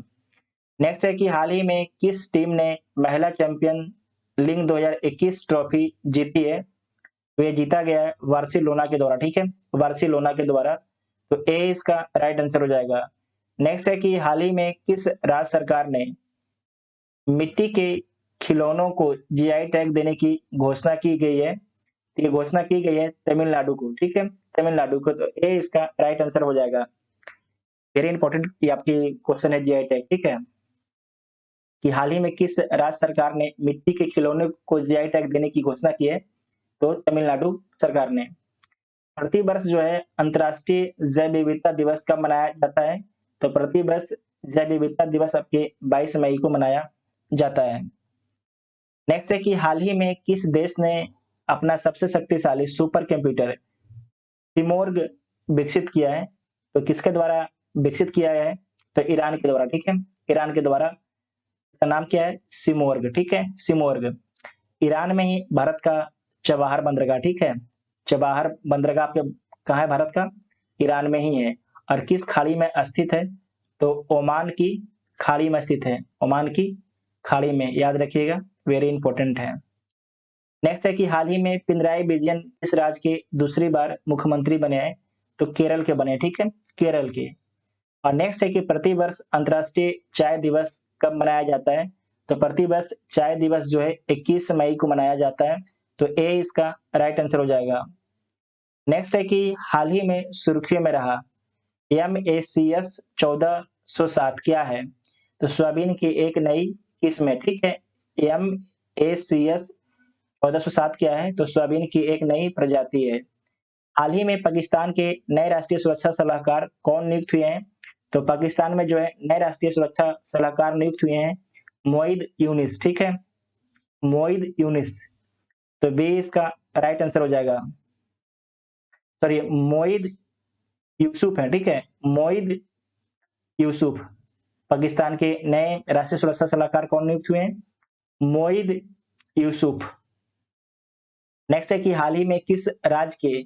नेक्स्ट है कि हाल ही में किस टीम ने महिला चैंपियन लीग 2021 ट्रॉफी जीती है, तो ये जीता गया है बार्सिलोना के द्वारा, ठीक है, बार्सिलोना के द्वारा, तो ए इसका राइट आंसर हो जाएगा। नेक्स्ट है कि हाल ही में किस राज्य सरकार ने मिट्टी के खिलौनों को जीआई टैग देने की घोषणा की गई है, तो ये घोषणा की गई है तमिलनाडु को, ठीक है, तमिलनाडु को, तो ए इसका राइट आंसर हो जाएगा। वेरी इंपॉर्टेंट ये आपकी क्वेश्चन है जीआई टैग, ठीक है, कि हाल ही में किस राज्य सरकार ने मिट्टी के खिलौने को जीआई टैग देने की घोषणा की है, तो तमिलनाडु सरकार ने। प्रतिवर्ष जो है अंतर्राष्ट्रीय जैव विविधता दिवस कब मनाया जाता है, तो प्रतिवर्ष जैव विविधता दिवस आपके 22 मई को मनाया जाता है। नेक्स्ट है कि हाल ही में किस देश ने अपना सबसे शक्तिशाली सुपर कंप्यूटर सिमोर्ग विकसित किया है, तो किसके द्वारा विकसित किया है, तो ईरान के द्वारा, ठीक है, ईरान के द्वारा, इसका नाम क्या है, सिमोर्ग, ठीक है, सिमोर्ग। ईरान में ही भारत का चबाहार बंदरगाह, ठीक है, चबाहार बंदरगाह आपके कहाँ है, भारत का ईरान में ही है, और किस खाड़ी में स्थित है, तो ओमान की खाड़ी में स्थित है, ओमान की खाड़ी में, याद रखिएगा, वेरी इंपॉर्टेंट है। नेक्स्ट है कि हाल ही में पिनराई विजयन किस राज्य के दूसरी बार मुख्यमंत्री बने हैं, तो केरल के बने, ठीक है, केरल के। और नेक्स्ट है कि प्रतिवर्ष अंतर्राष्ट्रीय चाय दिवस कब मनाया जाता है, तो प्रतिवर्ष चाय दिवस जो है 21 मई को मनाया जाता है, तो ए इसका राइट आंसर हो जाएगा। नेक्स्ट है कि हाल ही में सुर्खियों में रहा MACS 1407 क्या है, तो सोयाबीन की एक नई किस्म है, ठीक है, MACS 1407 क्या है, तो सोयाबीन की एक नई प्रजाति है। हाल ही में पाकिस्तान के नए राष्ट्रीय सुरक्षा सलाहकार कौन नियुक्त हुए हैं, तो पाकिस्तान में जो है नए राष्ट्रीय सुरक्षा सलाहकार नियुक्त हुए हैं मोईद यूनिस, ठीक है, मोईद यूनिस, तो बी इसका राइट आंसर हो जाएगा। सॉरी, मोईद यूसुफ है, ठीक है, मोईद यूसुफ, पाकिस्तान के नए राष्ट्रीय सुरक्षा सलाहकार कौन नियुक्त हुए हैं, मोईद यूसुफ। नेक्स्ट है कि हाल ही में किस राज्य के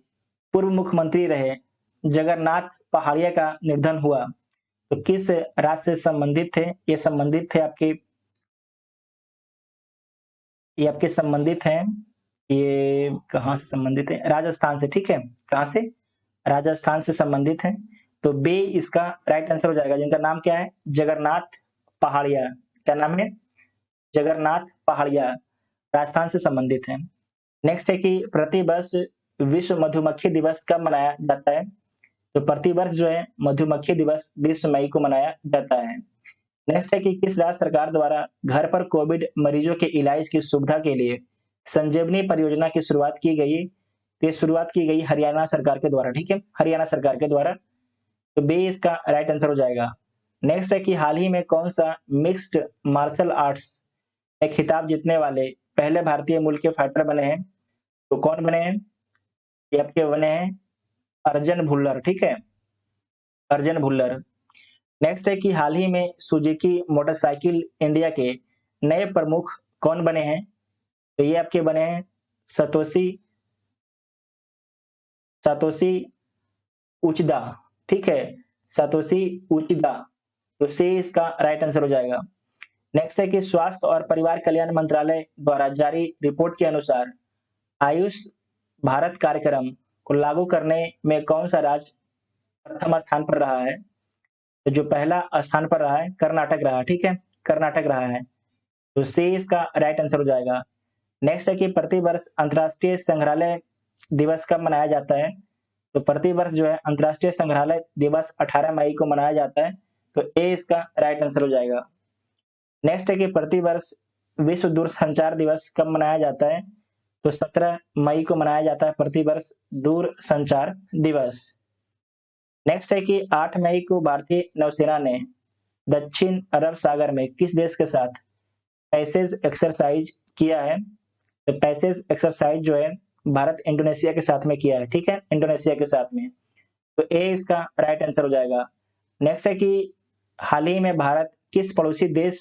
पूर्व मुख्यमंत्री रहे जगन्नाथ पहाड़िया का निधन हुआ, तो किस राज्य से संबंधित थे, ये संबंधित थे आपके, ये आपके संबंधित हैं, ये कहां से संबंधित है, राजस्थान से, ठीक है, कहां से, राजस्थान से संबंधित है, तो बे इसका राइट आंसर हो जाएगा, जिनका नाम क्या है, जगन्नाथ पहाड़िया, क्या नाम है, जगन्नाथ पहाड़िया, राजस्थान से संबंधित है। नेक्स्ट है कि प्रतिवर्ष विश्व मधुमक्खी दिवस कब मनाया जाता है, तो प्रतिवर्ष जो है मधुमक्खी दिवस 20 मई को मनाया जाता है। नेक्स्ट है कि किस राज्य सरकार द्वारा घर पर कोविड मरीजों के इलाज की सुविधा के लिए संजीवनी परियोजना की शुरुआत की गई, तो शुरुआत की गई हरियाणा सरकार के द्वारा, ठीक है, हरियाणा सरकार के द्वारा, तो बी इसका राइट आंसर हो जाएगा। नेक्स्ट है कि हाल ही में कौन सा मिक्स्ड मार्शल आर्ट्स में खिताब जीतने वाले पहले भारतीय मूल के फाइटर बने हैं, तो कौन बने हैं, ये आपके बने हैं अर्जन भुल्लर, ठीक है, अर्जन भुल्लर। नेक्स्ट है कि हाल ही में सुजुकी मोटरसाइकिल इंडिया के नए प्रमुख कौन बने हैं, तो ये आपके बने हैं सतोशी सातोशी उचिदा, ठीक है, सातोशी उचिदा, तो सी इसका राइट आंसर हो जाएगा। नेक्स्ट है कि स्वास्थ्य और परिवार कल्याण मंत्रालय द्वारा जारी रिपोर्ट के अनुसार आयुष भारत कार्यक्रम को लागू करने में कौन सा राज्य प्रथम स्थान पर रहा है, तो जो पहला स्थान पर रहा है कर्नाटक रहा, ठीक है, कर्नाटक रहा है, तो सी इसका राइट आंसर हो जाएगा। नेक्स्ट है कि प्रतिवर्ष अंतर्राष्ट्रीय संग्रहालय दिवस कब मनाया जाता है, तो प्रतिवर्ष जो है अंतर्राष्ट्रीय संग्रहालय दिवस 18 मई को मनाया जाता है, तो ए इसका राइट आंसर हो जाएगा। नेक्स्ट है कि प्रतिवर्ष विश्व दूरसंचार दिवस कब मनाया जाता है? तो 17 मई को मनाया जाता है प्रतिवर्ष दूरसंचार दिवस। नेक्स्ट है कि 8 मई को भारतीय नौसेना ने दक्षिण अरब सागर में किस देश के साथ पैसेज एक्सरसाइज किया है? तो पैसेज एक्सरसाइज जो है भारत इंडोनेशिया के साथ में किया है, ठीक है, इंडोनेशिया के साथ में। तो ए इसका राइट आंसर हो जाएगा। नेक्स्ट है कि हाल ही में भारत किस पड़ोसी देश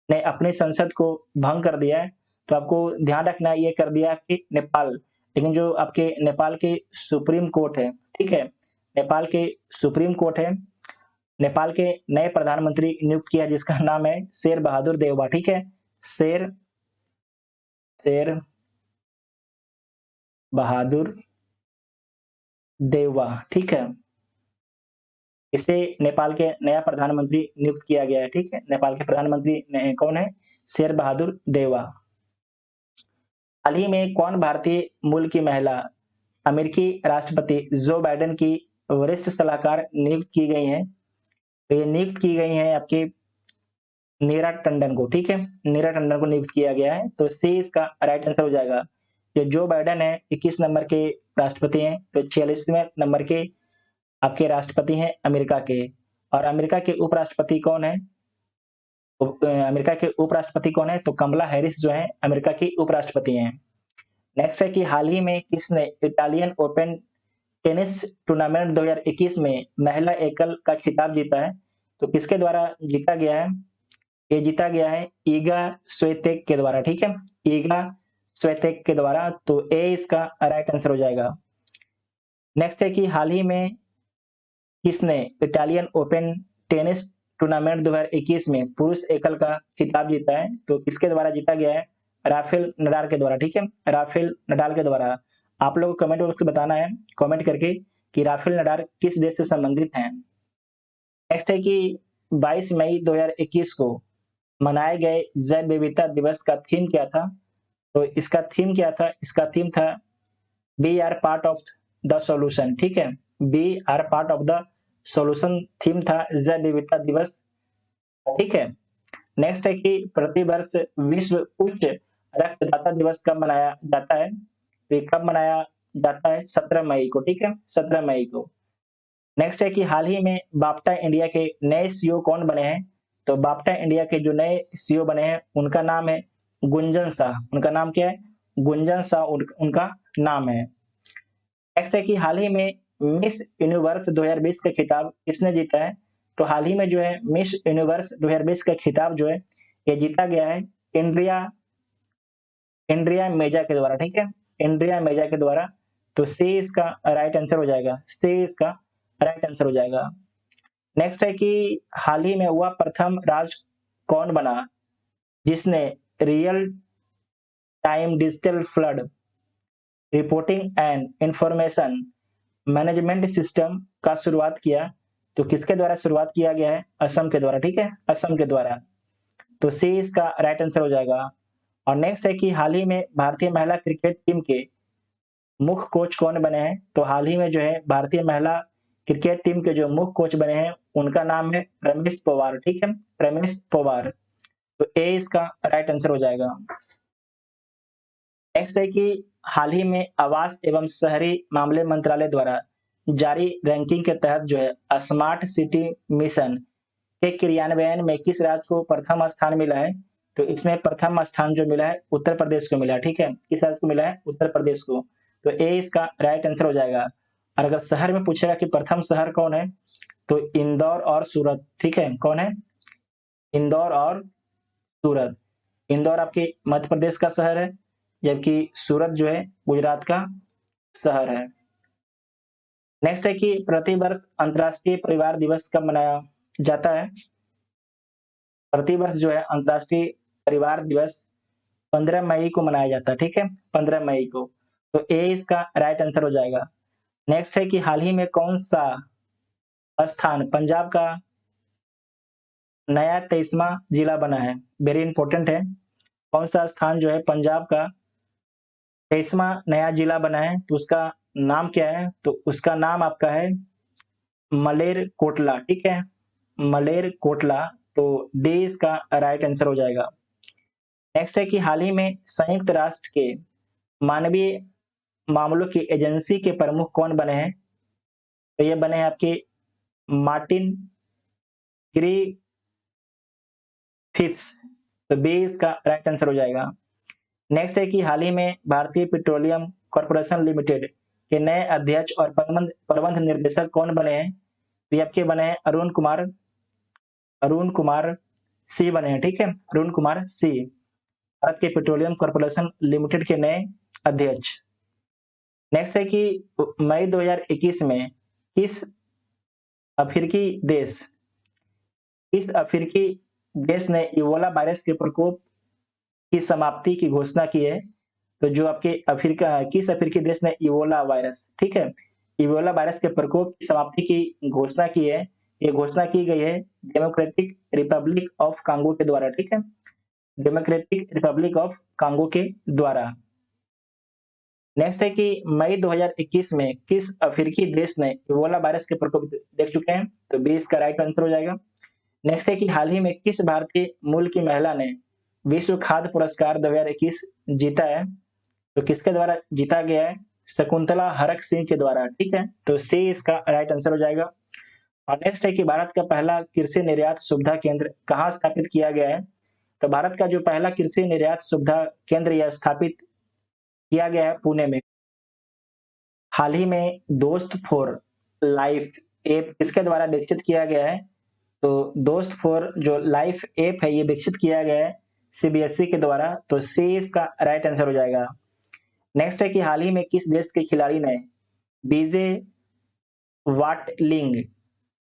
ने अपनी संसद को भंग कर दिया है? तो आपको ध्यान रखना है, ये कर दिया कि नेपाल। लेकिन जो आपके नेपाल के सुप्रीम कोर्ट है, ठीक है, नेपाल के सुप्रीम कोर्ट है, नेपाल के नए प्रधानमंत्री नियुक्त किया जिसका नाम है शेर बहादुर देउबा, ठीक है, शेर बहादुर देउबा, ठीक है, इसे नेपाल के नया प्रधानमंत्री नियुक्त किया गया है, ठीक है, नेपाल के प्रधानमंत्री कौन है? शेर बहादुर देउबा। हाल ही में कौन भारतीय मूल की महिला अमेरिकी राष्ट्रपति जो बाइडेन की वरिष्ठ सलाहकार नियुक्त की गई हैं? तो ये नियुक्त की गई हैं आपके नीरा टंडन को, ठीक है, नीरा टंडन को नियुक्त किया गया है। तो सी इसका राइट आंसर हो जाएगा। जो बाइडेन है 21 नंबर के राष्ट्रपति हैं, तो 46वें नंबर के आपके राष्ट्रपति हैं अमेरिका के। और अमेरिका के उपराष्ट्रपति कौन है? अमेरिका के उपराष्ट्रपति कौन है? तो कमला हैरिस जो है अमेरिका की उपराष्ट्रपति हैं। नेक्स्ट है कि हाल ही में किसने इटालियन ओपन टेनिस टूर्नामेंट 2021 में महिला एकल का खिताब जीता है? तो किसके द्वारा जीता गया है? ये जीता गया है ईगा स्विएतेक के द्वारा, ठीक है, ईगा स्विएतेक के द्वारा। तो ए इसका राइट आंसर हो जाएगा। नेक्स्ट है कि हाल ही में किसने इटालियन ओपन टेनिस टूर्नामेंट 2021 में पुरुष एकल का खिताब जीता है? तो किसके द्वारा जीता गया है? राफेल नडाल के द्वारा, ठीक है, राफेल नडाल के द्वारा। आप लोग को कमेंट बॉक्स में बताना है कमेंट करके कि राफेल नडाल किस देश से संबंधित हैं। नेक्स्ट है कि 22 मई 2021 को मनाए गए जैव विविधता दिवस का थीम क्या था? तो इसका थीम क्या था? इसका थीम था we are part of the solution, ठीक है, we are part of the solution theme था जैव विविधता दिवस, ठीक है। नेक्स्ट है कि प्रतिवर्ष विश्व उच्च रक्तदाता दिवस कब मनाया जाता है? तो ये कब मनाया जाता है? 17 मई को, ठीक है, 17 मई को। नेक्स्ट है कि हाल ही में बाफ्टा इंडिया के नए सीईओ कौन बने हैं? तो बाफ्टा इंडिया के जो नए सीईओ बने हैं उनका नाम है गुंजन शाह। उनका नाम क्या है? गुंजन शाह उनका नाम है। नेक्स्ट है कि हाल ही में मिस यूनिवर्स 2020 का खिताब किसने जीता है? तो हाल ही में जो है मिस यूनिवर्स 2020 का खिताब जो है ये जीता गया है इंड्रिया मेजा के द्वारा, ठीक है, इंड्रिया मेजा के द्वारा। तो सी इसका राइट आंसर हो जाएगा, सी इसका राइट आंसर हो जाएगा। नेक्स्ट है कि हाल ही में हुआ प्रथम राज्य कौन बना जिसने real time digital flood reporting and information management system का शुरुआत किया? तो किसके द्वारा शुरुआत किया गया है? असम के द्वारा, ठीक है, असम के द्वारा। तो सी इसका राइट आंसर हो जाएगा। और नेक्स्ट है कि हाल ही में भारतीय महिला क्रिकेट टीम के मुख्य कोच कौन बने हैं? तो हाल ही में जो है भारतीय महिला क्रिकेट टीम के जो मुख्य कोच बने हैं उनका नाम है रमेश पवार, ठीक है, रमेश पवार। तो ए इसका राइट आंसर हो जाएगा। नेक्स्ट है कि हाल ही में आवास एवं शहरी मामले मंत्रालय द्वारा जारी रैंकिंग के तहत जो है स्मार्ट सिटी मिशन के क्रियान्वयन में किस राज्य को प्रथम स्थान मिला है? तो इसमें प्रथम स्थान जो मिला है उत्तर प्रदेश को मिला, ठीक है, किस राज्य को मिला है? उत्तर प्रदेश को। तो ए इसका राइट आंसर हो जाएगा। और अगर शहर में पूछेगा कि प्रथम शहर कौन है? तो इंदौर और सूरत, ठीक है, कौन है? इंदौर और सूरत। इंदौर आपके मध्य प्रदेश का शहर है जबकि सूरत जो है गुजरात का शहर है। नेक्स्ट है कि प्रतिवर्ष अंतर्राष्ट्रीय परिवार दिवस कब मनाया जाता है? प्रतिवर्ष जो है अंतर्राष्ट्रीय परिवार दिवस 15 मई को मनाया जाता है, ठीक है, 15 मई को। तो ए इसका राइट आंसर हो जाएगा। नेक्स्ट है कि हाल ही में कौन सा स्थान पंजाब का नया 23वां जिला बना है? वेरी इंपॉर्टेंट है। कौन सा स्थान जो है पंजाब का 23वां नया जिला बना है? तो उसका नाम क्या है? तो उसका नाम आपका है मलेर कोटला, ठीक है, मलेर कोटला। तो डी इसका राइट आंसर हो जाएगा। नेक्स्ट है कि हाल ही में संयुक्त राष्ट्र के मानवीय मामलों की एजेंसी के प्रमुख कौन बने हैं? तो ये बने हैं आपके मार्टिन ग्रिफिथ्स। तो बी इसका राइट आंसर हो जाएगा। नेक्स्ट है कि हाल ही में भारतीय पेट्रोलियम कॉर्पोरेशन लिमिटेड के नए अध्यक्ष और प्रबंध निर्देशक कौन बने हैं? तो ये आपके बने हैं अरुण कुमार सी बने हैं, ठीक है, अरुण कुमार सी, भारत के पेट्रोलियम कॉर्पोरेशन लिमिटेड के नए अध्यक्ष। नेक्स्ट है कि मई 2021 में किस अफ्रीकी देश ने इबोला वायरस के प्रकोप की समाप्ति की घोषणा की है? तो जो आपके किस अफ्रीकी देश ने इबोला वायरस, ठीक है, इबोला वायरस के प्रकोप की समाप्ति की घोषणा की है? ये घोषणा की गई है डेमोक्रेटिक रिपब्लिक ऑफ कांगो के द्वारा, ठीक है, डेमोक्रेटिक रिपब्लिक ऑफ कांगो के द्वारा। नेक्स्ट है कि मई 2021 में किस अफ्रीकी देश ने इबोला वायरस के प्रकोप देख चुके हैं? तो बी इसका राइट आंसर हो जाएगा। नेक्स्ट है कि हाल ही में किस भारतीय मूल की महिला ने विश्व खाद्य पुरस्कार 2021 जीता है? तो किसके द्वारा जीता गया है? शकुंतला हरक सिंह के द्वारा, ठीक है, तो सी इसका राइट आंसर हो जाएगा। और नेक्स्ट है कि भारत का पहला कृषि निर्यात सुविधा केंद्र कहाँ स्थापित किया गया है? तो भारत का जो पहला कृषि निर्यात सुविधा केंद्र यह स्थापित किया गया है पुणे में। हाल ही में दोस्त फॉर लाइफ ऐप किसके द्वारा विकसित किया गया है? तो दोस्त फॉर जो लाइफ ऐप है ये विकसित किया गया है सीबीएसई के द्वारा, तो सी इसका राइट आंसर हो जाएगा। नेक्स्ट है कि हाल ही में किस देश के खिलाड़ी ने बीजे वाटलिंग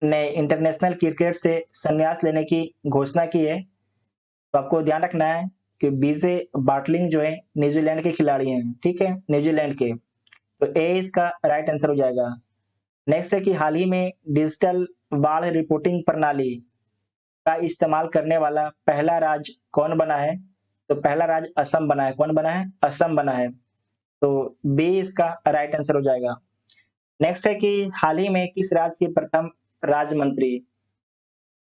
ने इंटरनेशनल क्रिकेट से संन्यास लेने की घोषणा की है? तो आपको ध्यान रखना है कि बीजे बाटलिंग जो है न्यूजीलैंड के खिलाड़ी हैं, ठीक है, न्यूजीलैंड के, तो ए इसका राइट आंसर हो जाएगा। नेक्स्ट है कि हाल ही में डिजिटल बाढ़ रिपोर्टिंग प्रणाली का इस्तेमाल करने वाला पहला राज्य कौन बना है? तो पहला राज्य असम बना है। कौन बना है? असम बना है, तो बी इसका राइट आंसर हो जाएगा। नेक्स्ट है कि हाल ही में किस राज्य की प्रथम राज्य मंत्री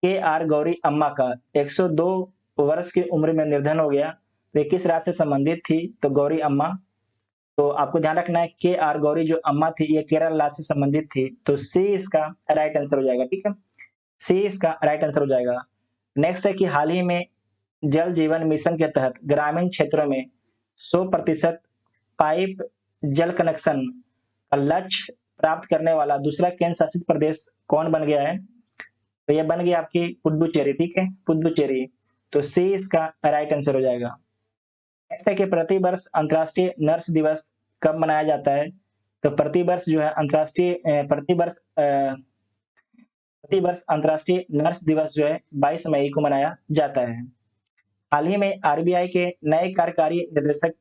के आर गौरी अम्मा का 102 वर्ष की उम्र में निधन हो गया? वे किस राज्य से संबंधित थी? तो गौरी अम्मा, तो आपको ध्यान रखना है के आर गौरी जो अम्मा थी ये केरल राज्य से संबंधित थी, तो सी इसका राइट आंसर हो जाएगा, ठीक है, सी इसका राइट आंसर हो जाएगा। नेक्स्ट है कि हाल ही में जल जीवन मिशन के तहत ग्रामीण क्षेत्रों में 100% पाइप जल कनेक्शन का लक्ष्य प्राप्त करने वाला दूसरा केंद्र शासित प्रदेश कौन बन गया है? तो यह बन गया आपकी पुडुचेरी, ठीक है, पुडुचेरी, तो सी इसका राइट आंसर हो जाएगा। नेक्स्ट है कि प्रतिवर्ष अंतर्राष्ट्रीय नर्स दिवस कब मनाया जाता है? तो प्रतिवर्ष जो है प्रतिवर्ष अंतर्राष्ट्रीय नर्स दिवस जो है 22 मई को मनाया जाता है। हाल ही में आरबीआई के नए कार्यकारी निदेशक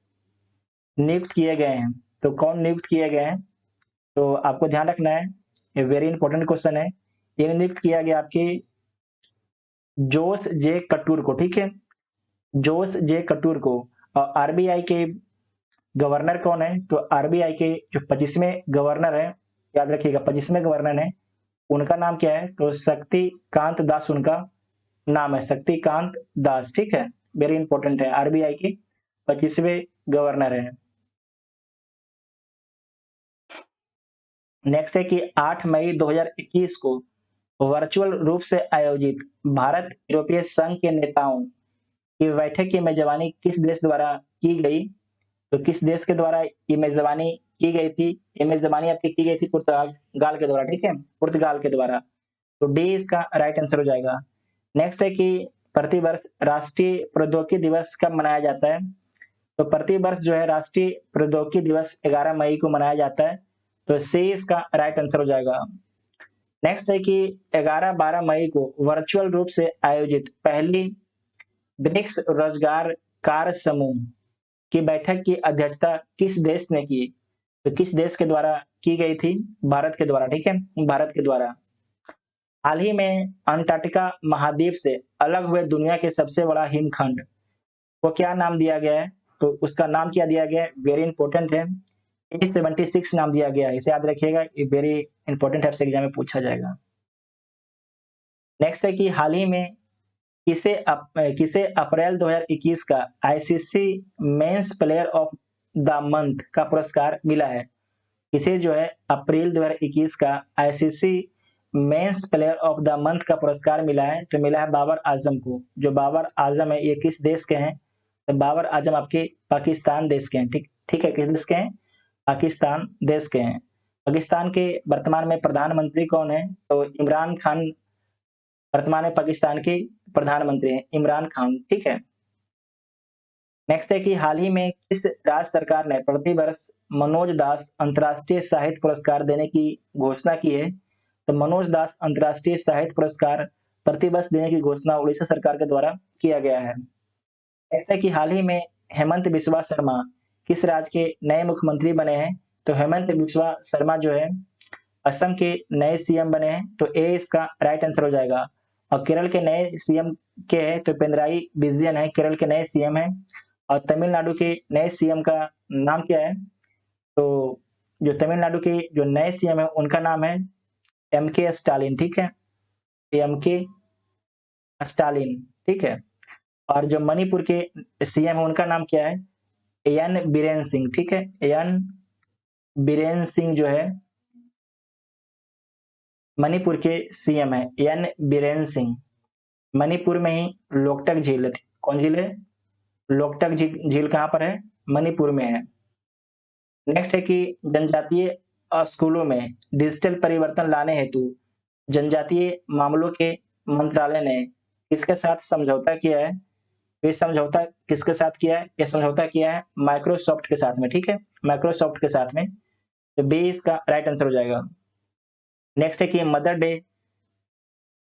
नियुक्त किए गए हैं, तो कौन नियुक्त किए गए हैं? तो आपको ध्यान रखना है, ये वेरी इंपॉर्टेंट क्वेश्चन है। ये नियुक्त किया गया आपके जोश जे कटूर को, ठीक है, जोश जे कटूर को। और आरबीआई के गवर्नर कौन है? तो आरबीआई के जो 25वें गवर्नर है, याद रखिएगा 25वें गवर्नर है, उनका नाम क्या है? तो शक्तिकांत दास उनका नाम है, शक्तिकांत दास, ठीक है, वेरी इंपॉर्टेंट है, आरबीआई के 25वें गवर्नर है। नेक्स्ट है कि 8 मई 2021 को वर्चुअल रूप से आयोजित भारत यूरोपीय संघ के नेताओं की बैठक की मेजबानी किस देश द्वारा की गई? तो किस देश के द्वारा ये मेजबानी की गई थी? ये मेजबानी आपकी की गई थी पुर्तगाल के द्वारा, ठीक है, पुर्तगाल के द्वारा, तो डी इसका राइट आंसर हो जाएगा। नेक्स्ट है कि प्रतिवर्ष राष्ट्रीय प्रौद्योगिकी दिवस कब मनाया जाता है? तो प्रतिवर्ष जो है राष्ट्रीय प्रौद्योगिकी दिवस 11 मई को मनाया जाता है, तो सी इसका राइट आंसर हो जाएगा। नेक्स्ट है कि 11-12 मई को वर्चुअल रूप से आयोजित पहली ब्रिक्स रोजगार कार्य समूह की बैठक की अध्यक्षता किस देश ने की? तो किस देश के द्वारा की गई थी? भारत के द्वारा, ठीक है, भारत के द्वारा। हाल ही में अंटार्कटिका महाद्वीप से अलग हुए दुनिया के सबसे बड़ा हिमखंड को क्या नाम दिया गया है? तो उसका नाम क्या दिया गया है? वेरी इंपॉर्टेंट है, A76 नाम दिया गया है, इसे याद रखिएगा, ये वेरी इंपॉर्टेंट है, एग्जाम में पूछा जाएगा। नेक्स्ट है कि हाल ही में किसे अप्रैल 2021 का ICC men's player of the month का पुरस्कार मिला है? किसे जो है अप्रैल 2021 का ICC men's player of the month का पुरस्कार मिला है? तो मिला है बाबर आजम को। जो बाबर आजम है ये किस देश के हैं? तो बाबर आजम आपके पाकिस्तान देश के हैं। ठीक ठीक है, किस देश के हैं? पाकिस्तान देश के हैं। पाकिस्तान के वर्तमान में प्रधानमंत्री कौन है? तो इमरान खान वर्तमान में पाकिस्तान के प्रधानमंत्री हैं, इमरान खान। ठीक है। नेक्स्ट है कि हाल ही में किस राज्य सरकार ने प्रतिवर्ष मनोज दास अंतर्राष्ट्रीय साहित्य पुरस्कार देने की घोषणा की है? तो मनोज दास अंतर्राष्ट्रीय साहित्य पुरस्कार प्रतिवर्ष देने की घोषणा उड़ीसा सरकार के द्वारा किया गया है। नेक्स्ट है कि हाल ही में हेमंत बिस्वा शर्मा किस राज्य के नए मुख्यमंत्री बने हैं? तो हेमंत बिस्वा शर्मा जो है असम के नए सीएम बने हैं। तो ए इसका राइट आंसर हो जाएगा। और केरल के नए सीएम के हैं तो पिनराई विजयन है, केरल के नए सीएम हैं। और तमिलनाडु के नए सीएम का नाम क्या है? तो जो तमिलनाडु के जो नए सीएम है उनका नाम है एमके स्टालिन। ठीक है, एमके स्टालिन। ठीक है। और जो मणिपुर के सीएम है उनका नाम क्या है? एन बीरेन सिंह। ठीक है, एन बीरेन सिंह जो है मणिपुर के सीएम है, एन बीरेन सिंह। मणिपुर में ही लोकटक झील है। कौन झील है? लोकटक झील कहाँ पर है? मणिपुर में है। नेक्स्ट है कि जनजातीय स्कूलों में डिजिटल परिवर्तन लाने हेतु जनजातीय मामलों के मंत्रालय ने किसके साथ समझौता किया है? ये समझौता किसके साथ किया है? ये समझौता किया है माइक्रोसॉफ्ट के साथ में। ठीक है, माइक्रोसॉफ्ट के साथ में। तो बी इसका राइट आंसर हो जाएगा। नेक्स्ट है कि मदर डे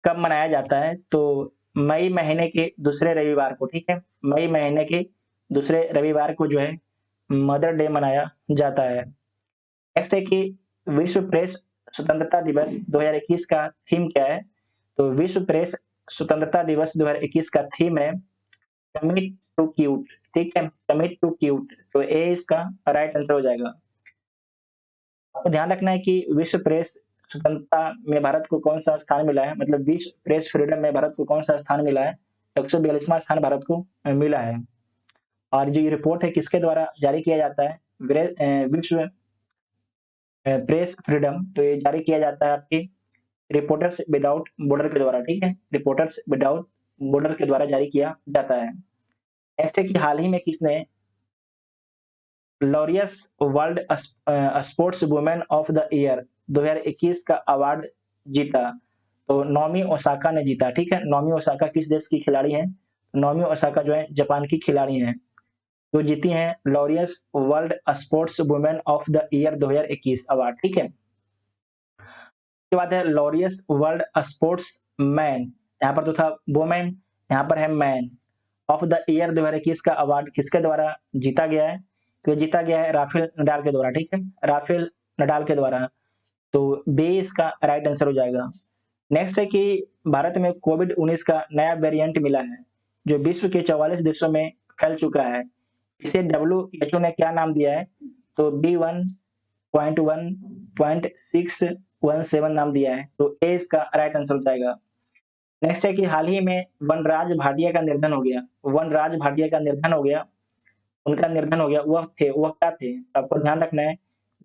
कब मनाया जाता है? तो मई महीने के दूसरे रविवार को। ठीक है, मई महीने के दूसरे रविवार को जो है मदर डे मनाया जाता है। नेक्स्ट है कि विश्व प्रेस स्वतंत्रता दिवस 2021 का थीम क्या है? तो विश्व प्रेस स्वतंत्रता दिवस 2021 का थीम है कमिट टू क्यूट। ठीक है, कमिट टू क्यूट। तो ए इसका राइट आंसर हो जाएगा। आपको ध्यान रखना है कि विश्व प्रेस स्वतंत्रता में भारत को कौन सा स्थान मिला है, मतलब विश्व प्रेस फ्रीडम में भारत को कौन सा स्थान मिला है? 142वां स्थान भारत को मिला है। और जो ये रिपोर्ट है किसके द्वारा जारी किया जाता है? विश्व प्रेस फ्रीडम। तो ये जारी किया जाता है आपके रिपोर्टर्स विदाउट बॉर्डर के द्वारा। ठीक है, रिपोर्टर्स विदाउट बॉर्डर के द्वारा जारी किया जाता है। नेक्स्ट है कि हाल ही में किसने Laureus world sports women of the year 2021 का अवार्ड जीता? तो नोमी ओसाका ने जीता। ठीक है, नोमी ओसाका किस देश की खिलाड़ी हैं? नोमी ओसाका जो है जापान की खिलाड़ी हैं, जो जीती हैं Laureus world sports women of the year 2021 award. ठीक है, उसके बाद है लॉरियस वर्ल्ड स्पोर्ट्स मैन। यहाँ पर तो था वुमेन, यहाँ पर है मैन ऑफ द ईयर 2021 का अवार्ड किसके द्वारा जीता गया है? तो जीता गया है राफेल नडाल के द्वारा। ठीक है, राफेल नडाल के द्वारा। तो बी इसका राइट आंसर हो जाएगा। नेक्स्ट है कि भारत में कोविड-19 का नया वेरिएंट मिला है जो विश्व के 44 देशों में फैल चुका है। इसे WHO ने क्या नाम दिया है? तो B1.1.617 नाम दिया है। तो ए इसका राइट आंसर हो जाएगा। नेक्स्ट है कि हाल ही में वनराज भाटिया का निधन हो गया। वनराज भाटिया का निधन हो गया, उनका निधन हो गया। वह क्या थे? आपको ध्यान रखना है,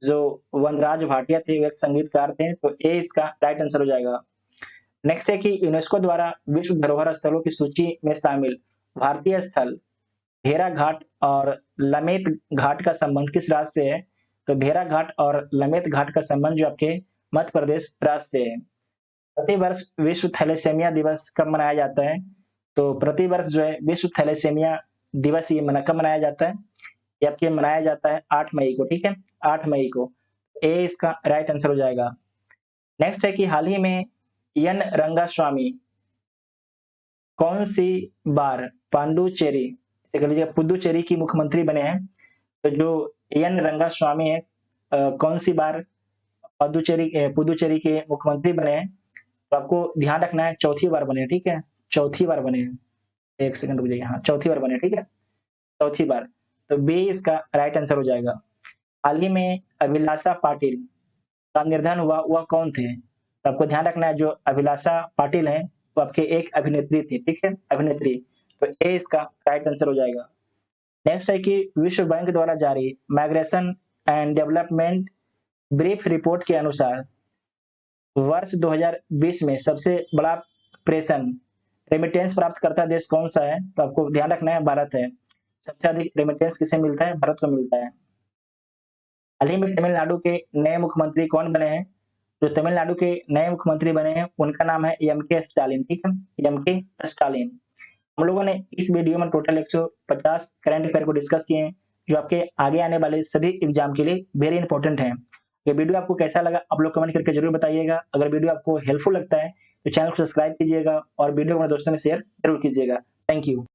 जो वनराज भाटिया थे वो एक संगीतकार थे। तो ए इसका राइट आंसर हो जाएगा। नेक्स्ट है कि यूनेस्को द्वारा विश्व धरोहर स्थलों की सूची में शामिल भारतीय स्थल भेड़ा घाट और लमेत घाट का संबंध किस राज्य से है? तो भेड़ा घाट और लमेत घाट का संबंध जो आपके मध्य प्रदेश राज्य से है। प्रतिवर्ष विश्व थैलेसेमिया दिवस कब मनाया जाता है? तो प्रतिवर्ष जो है विश्व थैलेसेमिया दिवस ये कब मनाया जाता है? ये आपके मनाया जाता है 8 मई को। ठीक है, 8 मई को। ए इसका राइट आंसर हो जाएगा। नेक्स्ट है कि हाल ही में एन रंगास्वामी कौन सी बार पांडुचेरी से कह लीजिए पुदुचेरी की मुख्यमंत्री बने हैं? तो जो एन रंगास्वामी है कौन सी बार पुदुचेरी के मुख्यमंत्री बने हैं? तो आपको ध्यान रखना है चौथी बार बने। ठीक है, चौथी बार बने हैं। एक सेकंड रुक जाइए। हाँ, चौथी बार बने। ठीक है, चौथी बार। तो बी इसका राइट आंसर हो जाएगा। हाल ही में अभिलाषा पाटिल का निधन हुआ, वह कौन थे? तो आपको ध्यान रखना है जो अभिलाषा पाटिल हैं तो आपके एक अभिनेत्री थी, ठीक है, अभिनेत्री। तो ए इसका राइट आंसर हो जाएगा। नेक्स्ट है कि विश्व बैंक द्वारा जारी migration and development brief report के अनुसार वर्ष 2020 में सबसे बड़ा प्रेषण रेमिटेंस प्राप्त करता देश कौन सा है? तो आपको ध्यान रखना है, भारत है। सबसे अधिक रेमिटेंस किसे मिलता है? भारत को मिलता है। हाल ही में तमिलनाडु के नए मुख्यमंत्री कौन बने हैं? जो तमिलनाडु के नए मुख्यमंत्री बने हैं उनका नाम है एम.के. स्टालिन, ठीक है, एम.के. स्टालिन। हम लोगों ने इस वीडियो में टोटल 150 करंट अफेयर को डिस्कस किए हैं, जो आपके आगे आने वाले सभी एग्जाम के लिए वेरी इंपॉर्टेंट है। ये वीडियो आपको कैसा लगा आप लोग कमेंट करके जरूर बताइएगा। अगर वीडियो आपको हेल्पफुल लगता है तो चैनल को सब्सक्राइब कीजिएगा और वीडियो को अपने दोस्तों में शेयर जरूर कीजिएगा। Thank you.